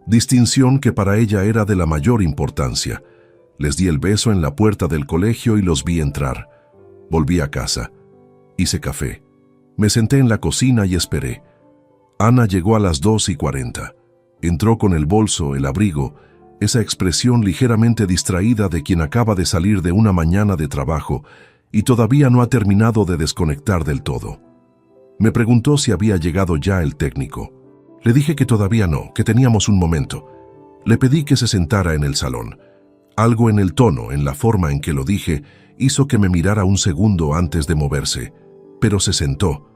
distinción que para ella era de la mayor importancia. Les di el beso en la puerta del colegio y los vi entrar. Volví a casa. Hice café. Me senté en la cocina y esperé. Ana llegó a las 2:40. Entró con el bolso, el abrigo, esa expresión ligeramente distraída de quien acaba de salir de una mañana de trabajo y todavía no ha terminado de desconectar del todo. Me preguntó si había llegado ya el técnico. Le dije que todavía no, que teníamos un momento. Le pedí que se sentara en el salón. Algo en el tono, en la forma en que lo dije, hizo que me mirara un segundo antes de moverse, pero se sentó.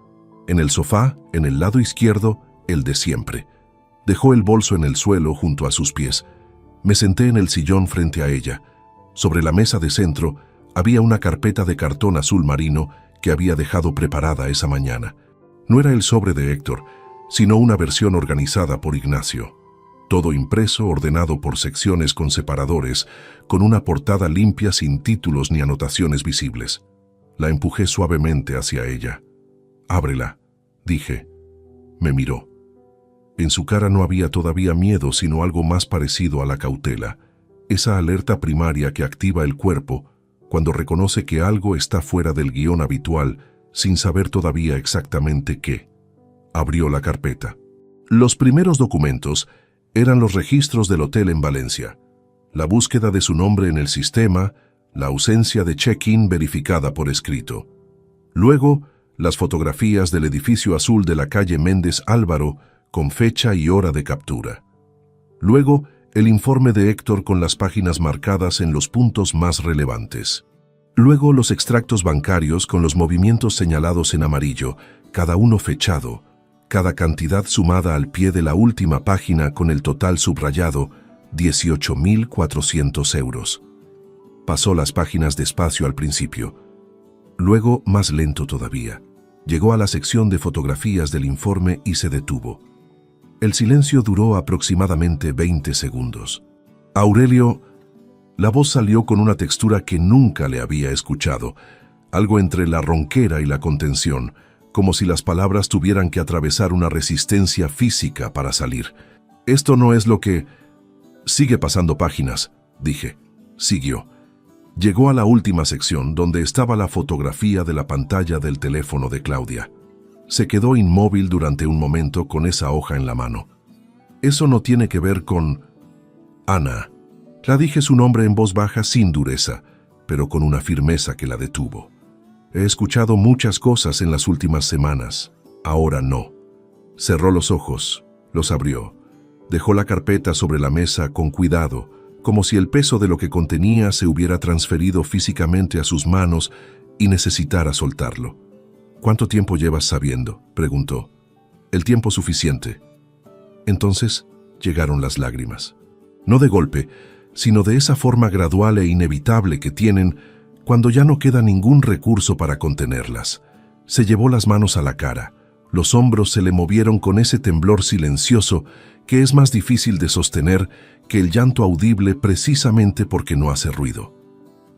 En el sofá, en el lado izquierdo, el de siempre. Dejó el bolso en el suelo junto a sus pies. Me senté en el sillón frente a ella. Sobre la mesa de centro había una carpeta de cartón azul marino que había dejado preparada esa mañana. No era el sobre de Héctor, sino una versión organizada por Ignacio. Todo impreso, ordenado por secciones con separadores, con una portada limpia sin títulos ni anotaciones visibles. La empujé suavemente hacia ella. «Ábrela», dije. Me miró. En su cara no había todavía miedo, sino algo más parecido a la cautela, esa alerta primaria que activa el cuerpo cuando reconoce que algo está fuera del guión habitual sin saber todavía exactamente qué. Abrió la carpeta. Los primeros documentos eran los registros del hotel en Valencia, la búsqueda de su nombre en el sistema, la ausencia de check-in verificada por escrito. Luego, las fotografías del edificio azul de la calle Méndez Álvaro con fecha y hora de captura. Luego, el informe de Héctor con las páginas marcadas en los puntos más relevantes. Luego, los extractos bancarios con los movimientos señalados en amarillo, cada uno fechado, cada cantidad sumada al pie de la última página con el total subrayado, 18.400 euros. Pasó las páginas despacio al principio. Luego, más lento todavía. Llegó a la sección de fotografías del informe y se detuvo. El silencio duró aproximadamente 20 segundos. Aurelio, la voz salió con una textura que nunca le había escuchado, algo entre la ronquera y la contención, como si las palabras tuvieran que atravesar una resistencia física para salir. Esto no es lo que... Sigue pasando páginas, dije. Siguió. Llegó a la última sección, donde estaba la fotografía de la pantalla del teléfono de Claudia. Se quedó inmóvil durante un momento con esa hoja en la mano. Eso no tiene que ver con... Ana. La dije su nombre en voz baja sin dureza, pero con una firmeza que la detuvo. He escuchado muchas cosas en las últimas semanas. Ahora no. Cerró los ojos, los abrió. Dejó la carpeta sobre la mesa con cuidado, como si el peso de lo que contenía se hubiera transferido físicamente a sus manos y necesitara soltarlo. «¿Cuánto tiempo llevas sabiendo?», preguntó. «El tiempo suficiente». Entonces llegaron las lágrimas. No de golpe, sino de esa forma gradual e inevitable que tienen cuando ya no queda ningún recurso para contenerlas. Se llevó las manos a la cara. Los hombros se le movieron con ese temblor silencioso que es más difícil de sostener que el llanto audible precisamente porque no hace ruido.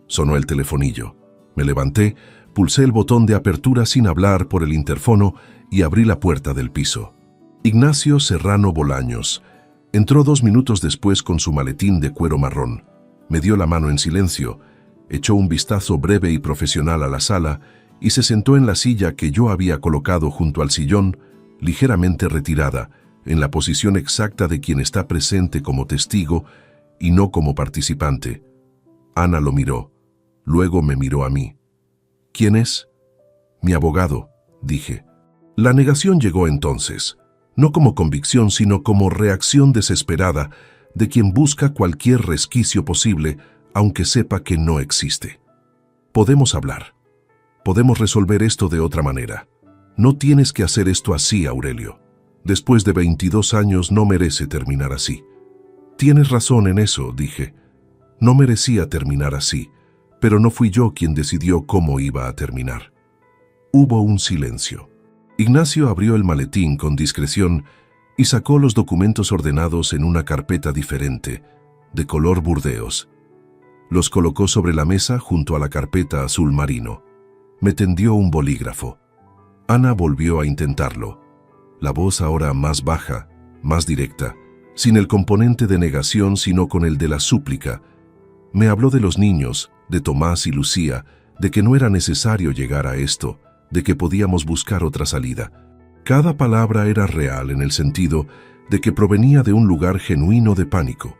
Sonó el telefonillo. Me levanté, pulsé el botón de apertura sin hablar por el interfono y abrí la puerta del piso. Ignacio Serrano Bolaños entró 2 minutos después con su maletín de cuero marrón. Me dio la mano en silencio, echó un vistazo breve y profesional a la sala y se sentó en la silla que yo había colocado junto al sillón, ligeramente retirada, en la posición exacta de quien está presente como testigo y no como participante. Ana lo miró, luego me miró a mí. «¿Quién es?» «Mi abogado», dije. La negación llegó entonces, no como convicción, sino como reacción desesperada de quien busca cualquier resquicio posible, aunque sepa que no existe. «Podemos hablar. Podemos resolver esto de otra manera. No tienes que hacer esto así, Aurelio. Después de 22 años no merece terminar así». «Tienes razón en eso», dije. «No merecía terminar así, pero no fui yo quien decidió cómo iba a terminar». Hubo un silencio. Ignacio abrió el maletín con discreción y sacó los documentos ordenados en una carpeta diferente, de color burdeos. Los colocó sobre la mesa junto a la carpeta azul marino. Me tendió un bolígrafo. Ana volvió a intentarlo. La voz ahora más baja, más directa, sin el componente de negación sino con el de la súplica. Me habló de los niños, de Tomás y Lucía, de que no era necesario llegar a esto, de que podíamos buscar otra salida. Cada palabra era real en el sentido de que provenía de un lugar genuino de pánico,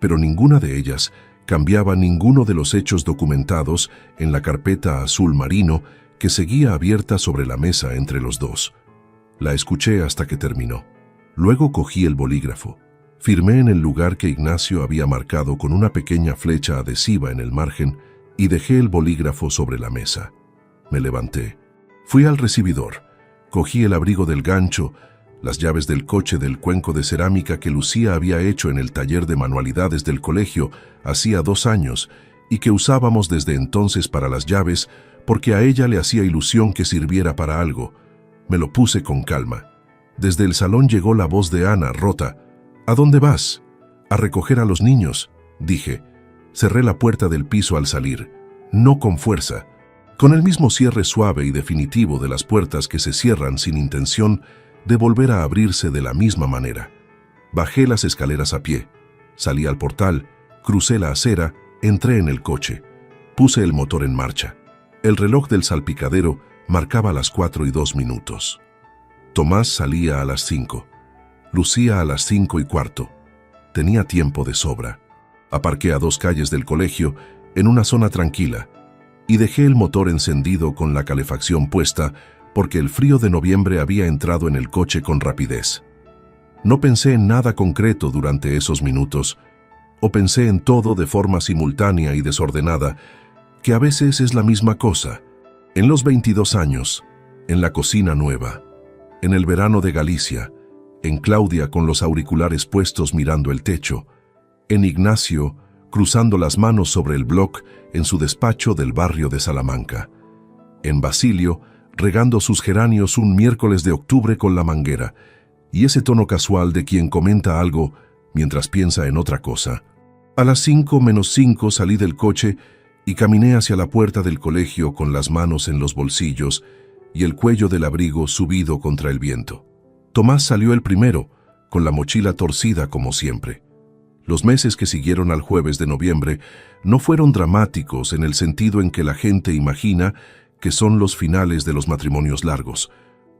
pero ninguna de ellas cambiaba ninguno de los hechos documentados en la carpeta azul marino que seguía abierta sobre la mesa entre los dos. La escuché hasta que terminó. Luego cogí el bolígrafo. Firmé en el lugar que Ignacio había marcado con una pequeña flecha adhesiva en el margen y dejé el bolígrafo sobre la mesa. Me levanté. Fui al recibidor. Cogí el abrigo del gancho, las llaves del coche del cuenco de cerámica que Lucía había hecho en el taller de manualidades del colegio hacía 2 años y que usábamos desde entonces para las llaves porque a ella le hacía ilusión que sirviera para algo. Me lo puse con calma. Desde el salón llegó la voz de Ana, rota. «¿A dónde vas?» «A recoger a los niños», dije. Cerré la puerta del piso al salir, no con fuerza. Con el mismo cierre suave y definitivo de las puertas que se cierran sin intención de volver a abrirse de la misma manera. Bajé las escaleras a pie, salí al portal, crucé la acera, entré en el coche. Puse el motor en marcha. El reloj del salpicadero marcaba las 4:02. Tomás salía a las 5. Lucía a las 5:15. Tenía tiempo de sobra. Aparqué a 2 calles del colegio, en una zona tranquila, y dejé el motor encendido con la calefacción puesta porque el frío de noviembre había entrado en el coche con rapidez. No pensé en nada concreto durante esos minutos, o pensé en todo de forma simultánea y desordenada, que a veces es la misma cosa. En los 22 años, en la cocina nueva, en el verano de Galicia, en Claudia con los auriculares puestos mirando el techo, en Ignacio cruzando las manos sobre el bloc en su despacho del barrio de Salamanca, en Basilio regando sus geranios un miércoles de octubre con la manguera, y ese tono casual de quien comenta algo mientras piensa en otra cosa. A las 5:05 salí del coche y caminé hacia la puerta del colegio con las manos en los bolsillos y el cuello del abrigo subido contra el viento. Tomás salió el primero, con la mochila torcida como siempre. Los meses que siguieron al jueves de noviembre no fueron dramáticos en el sentido en que la gente imagina que son los finales de los matrimonios largos.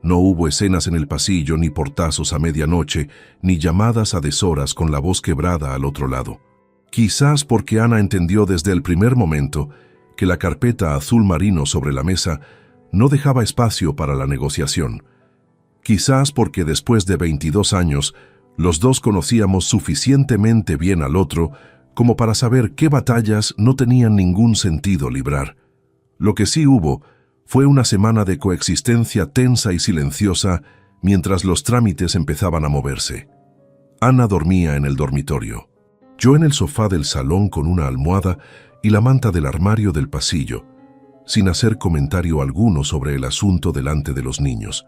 No hubo escenas en el pasillo, ni portazos a medianoche, ni llamadas a deshoras con la voz quebrada al otro lado. Quizás porque Ana entendió desde el primer momento que la carpeta azul marino sobre la mesa no dejaba espacio para la negociación. Quizás porque después de 22 años, los dos conocíamos suficientemente bien al otro como para saber qué batallas no tenían ningún sentido librar. Lo que sí hubo Fue una semana de coexistencia tensa y silenciosa mientras los trámites empezaban a moverse. Ana dormía en el dormitorio. Yo en el sofá del salón con una almohada y la manta del armario del pasillo, sin hacer comentario alguno sobre el asunto delante de los niños.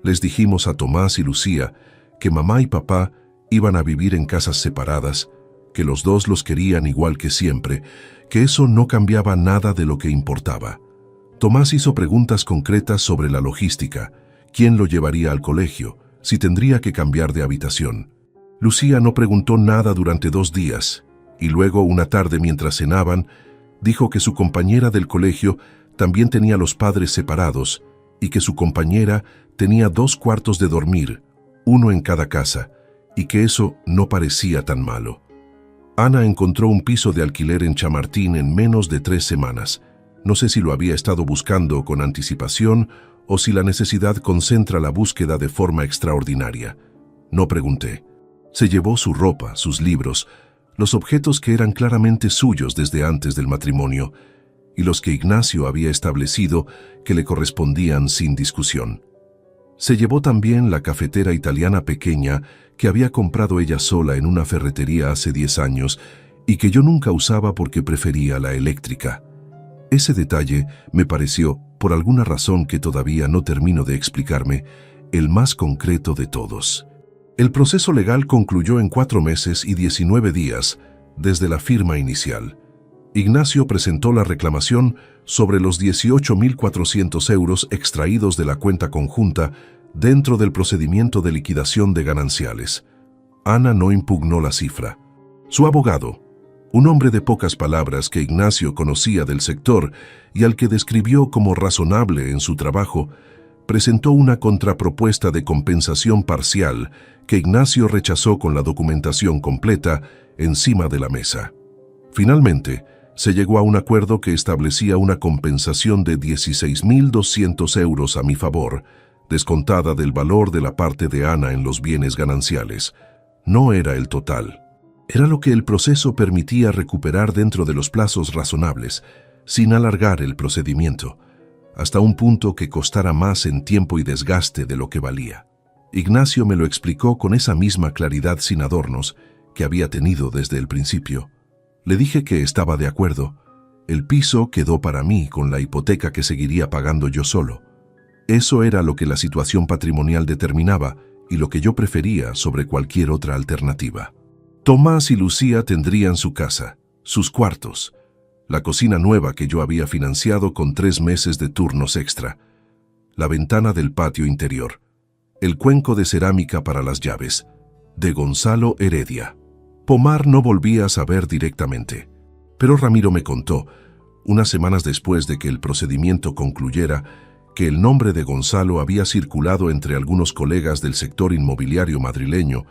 Les dijimos a Tomás y Lucía que mamá y papá iban a vivir en casas separadas, que los dos los querían igual que siempre, que eso no cambiaba nada de lo que importaba. Tomás hizo preguntas concretas sobre la logística, quién lo llevaría al colegio, si tendría que cambiar de habitación. Lucía no preguntó nada durante 2 días, y luego una tarde mientras cenaban, dijo que su compañera del colegio también tenía los padres separados y que su compañera tenía 2 cuartos de dormir, uno en cada casa, y que eso no parecía tan malo. Ana encontró un piso de alquiler en Chamartín en menos de 3 semanas. No sé si lo había estado buscando con anticipación o si la necesidad concentra la búsqueda de forma extraordinaria. No pregunté. Se llevó su ropa, sus libros, los objetos que eran claramente suyos desde antes del matrimonio y los que Ignacio había establecido que le correspondían sin discusión. Se llevó también la cafetera italiana pequeña que había comprado ella sola en una ferretería hace 10 años y que yo nunca usaba porque prefería la eléctrica. Ese detalle me pareció, por alguna razón que todavía no termino de explicarme, el más concreto de todos. El proceso legal concluyó en 4 meses y 19 días desde la firma inicial. Ignacio presentó la reclamación sobre los 18.400 euros extraídos de la cuenta conjunta dentro del procedimiento de liquidación de gananciales. Ana no impugnó la cifra. Su abogado, un hombre de pocas palabras que Ignacio conocía del sector y al que describió como razonable en su trabajo, presentó una contrapropuesta de compensación parcial que Ignacio rechazó con la documentación completa encima de la mesa. Finalmente, se llegó a un acuerdo que establecía una compensación de 16.200 euros a mi favor, descontada del valor de la parte de Ana en los bienes gananciales. No era el total. Era lo que el proceso permitía recuperar dentro de los plazos razonables, sin alargar el procedimiento, hasta un punto que costara más en tiempo y desgaste de lo que valía. Ignacio me lo explicó con esa misma claridad sin adornos que había tenido desde el principio. Le dije que estaba de acuerdo. El piso quedó para mí con la hipoteca que seguiría pagando yo solo. Eso era lo que la situación patrimonial determinaba y lo que yo prefería sobre cualquier otra alternativa. Tomás y Lucía tendrían su casa, sus cuartos, la cocina nueva que yo había financiado con 3 meses de turnos extra, la ventana del patio interior, el cuenco de cerámica para las llaves, de Gonzalo Heredia. Pomar no volvía a saber directamente, pero Ramiro me contó, unas semanas después de que el procedimiento concluyera, que el nombre de Gonzalo había circulado entre algunos colegas del sector inmobiliario madrileño,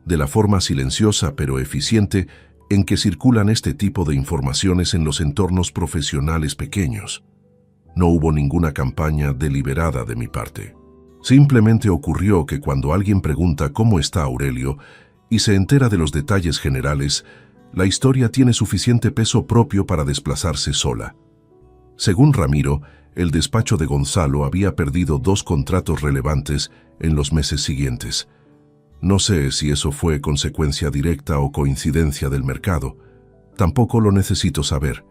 de la forma silenciosa pero eficiente en que circulan este tipo de informaciones en los entornos profesionales pequeños. No hubo ninguna campaña deliberada de mi parte. Simplemente ocurrió que cuando alguien pregunta cómo está Aurelio y se entera de los detalles generales, la historia tiene suficiente peso propio para desplazarse sola. Según Ramiro, el despacho de Gonzalo había perdido 2 contratos relevantes en los meses siguientes. No sé si eso fue consecuencia directa o coincidencia del mercado. Tampoco lo necesito saber.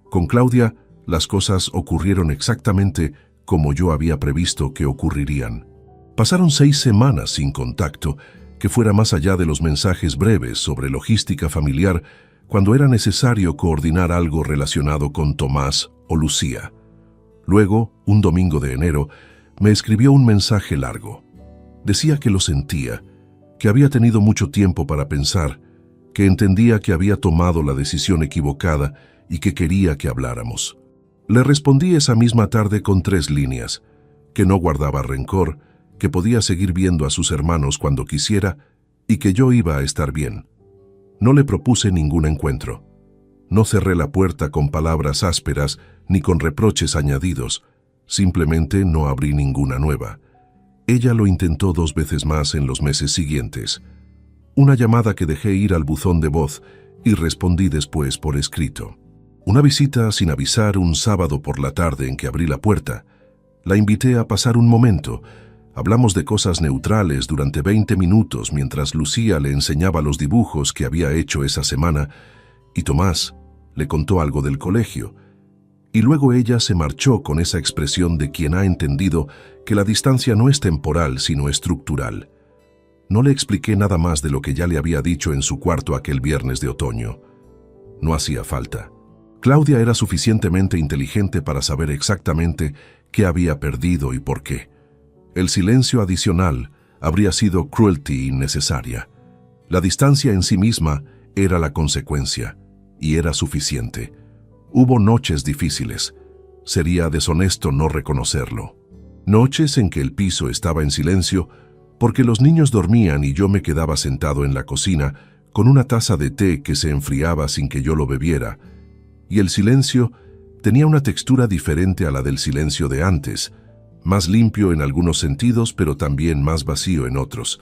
Con Claudia, las cosas ocurrieron exactamente como yo había previsto que ocurrirían. Pasaron 6 semanas sin contacto, que fuera más allá de los mensajes breves sobre logística familiar cuando era necesario coordinar algo relacionado con Tomás o Lucía. Luego, un domingo de enero, me escribió un mensaje largo. Decía que lo sentía, que había tenido mucho tiempo para pensar, que entendía que había tomado la decisión equivocada y que quería que habláramos. Le respondí esa misma tarde con 3 líneas, que no guardaba rencor, que podía seguir viendo a sus hermanos cuando quisiera y que yo iba a estar bien. No le propuse ningún encuentro. No cerré la puerta con palabras ásperas ni con reproches añadidos, simplemente no abrí ninguna nueva. Ella lo intentó 2 veces más en los meses siguientes. Una llamada que dejé ir al buzón de voz y respondí después por escrito. Una visita sin avisar un sábado por la tarde en que abrí la puerta, La invité a pasar un momento. Hablamos de cosas neutrales durante 20 minutos mientras Lucía le enseñaba los dibujos que había hecho esa semana y Tomás le contó algo del colegio. Y luego ella se marchó con esa expresión de quien ha entendido que la distancia no es temporal sino estructural. No le expliqué nada más de lo que ya le había dicho en su cuarto aquel viernes de otoño. No hacía falta. Claudia era suficientemente inteligente para saber exactamente qué había perdido y por qué. El silencio adicional habría sido cruelty innecesaria. La distancia en sí misma era la consecuencia, y era suficiente. Hubo noches difíciles. Sería deshonesto no reconocerlo. Noches en que el piso estaba en silencio, porque los niños dormían y yo me quedaba sentado en la cocina con una taza de té que se enfriaba sin que yo lo bebiera, y el silencio tenía una textura diferente a la del silencio de antes, más limpio en algunos sentidos, pero también más vacío en otros.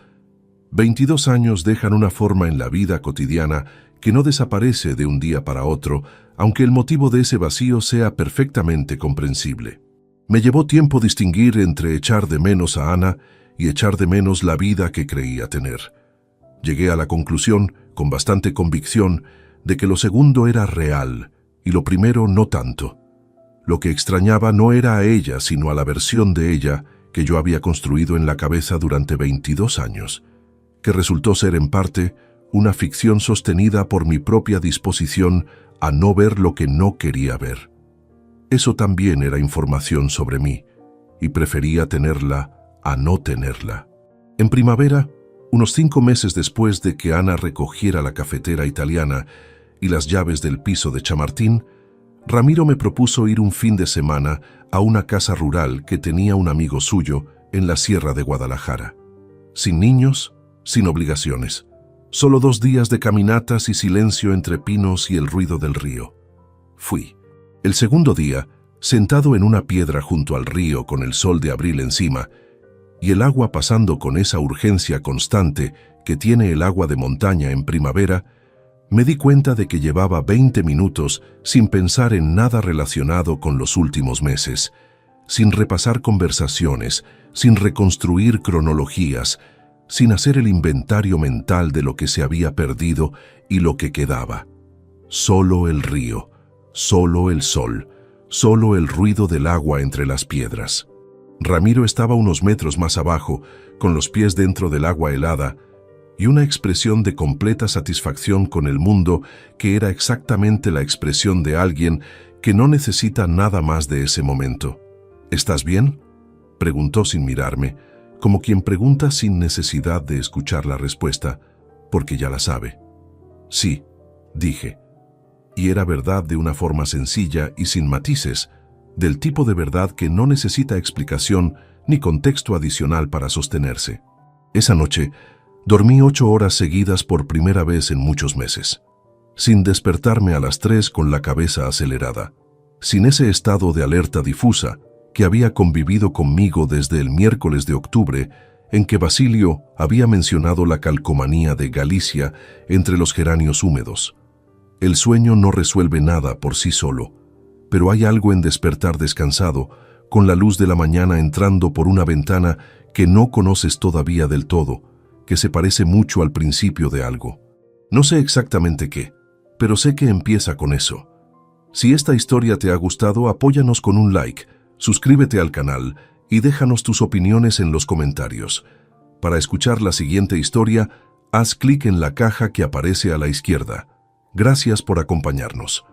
22 años dejan una forma en la vida cotidiana que no desaparece de un día para otro, aunque el motivo de ese vacío sea perfectamente comprensible. Me llevó tiempo distinguir entre echar de menos a Ana y echar de menos la vida que creía tener. Llegué a la conclusión, con bastante convicción, de que lo segundo era real y lo primero no tanto. Lo que extrañaba no era a ella, sino a la versión de ella que yo había construido en la cabeza durante 22 años, que resultó ser en parte una ficción sostenida por mi propia disposición a no ver lo que no quería ver. Eso también era información sobre mí, y prefería tenerla a no tenerla. En primavera, unos 5 meses después de que Ana recogiera la cafetera italiana y las llaves del piso de Chamartín, Ramiro me propuso ir un fin de semana a una casa rural que tenía un amigo suyo en la Sierra de Guadalajara. Sin niños, sin obligaciones. Solo 2 días de caminatas y silencio entre pinos y el ruido del río. Fui. El segundo día, sentado en una piedra junto al río con el sol de abril encima, y el agua pasando con esa urgencia constante que tiene el agua de montaña en primavera, me di cuenta de que llevaba 20 minutos sin pensar en nada relacionado con los últimos meses, sin repasar conversaciones, sin reconstruir cronologías, sin hacer el inventario mental de lo que se había perdido y lo que quedaba. Solo el río, solo el sol, solo el ruido del agua entre las piedras. Ramiro estaba unos metros más abajo, con los pies dentro del agua helada, y una expresión de completa satisfacción con el mundo que era exactamente la expresión de alguien que no necesita nada más de ese momento. ¿Estás bien?, preguntó sin mirarme, como quien pregunta sin necesidad de escuchar la respuesta, porque ya la sabe. Sí, dije. Y era verdad de una forma sencilla y sin matices, del tipo de verdad que no necesita explicación ni contexto adicional para sostenerse. Esa noche, dormí 8 horas seguidas por primera vez en muchos meses, sin despertarme a las 3 con la cabeza acelerada, sin ese estado de alerta difusa que había convivido conmigo desde el miércoles de octubre en que Basilio había mencionado la calcomanía de Galicia entre los geranios húmedos. El sueño no resuelve nada por sí solo, pero hay algo en despertar descansado, con la luz de la mañana entrando por una ventana que no conoces todavía del todo, que se parece mucho al principio de algo. No sé exactamente qué, pero sé que empieza con eso. Si esta historia te ha gustado, apóyanos con un like, suscríbete al canal y déjanos tus opiniones en los comentarios. Para escuchar la siguiente historia, haz clic en la caja que aparece a la izquierda. Gracias por acompañarnos.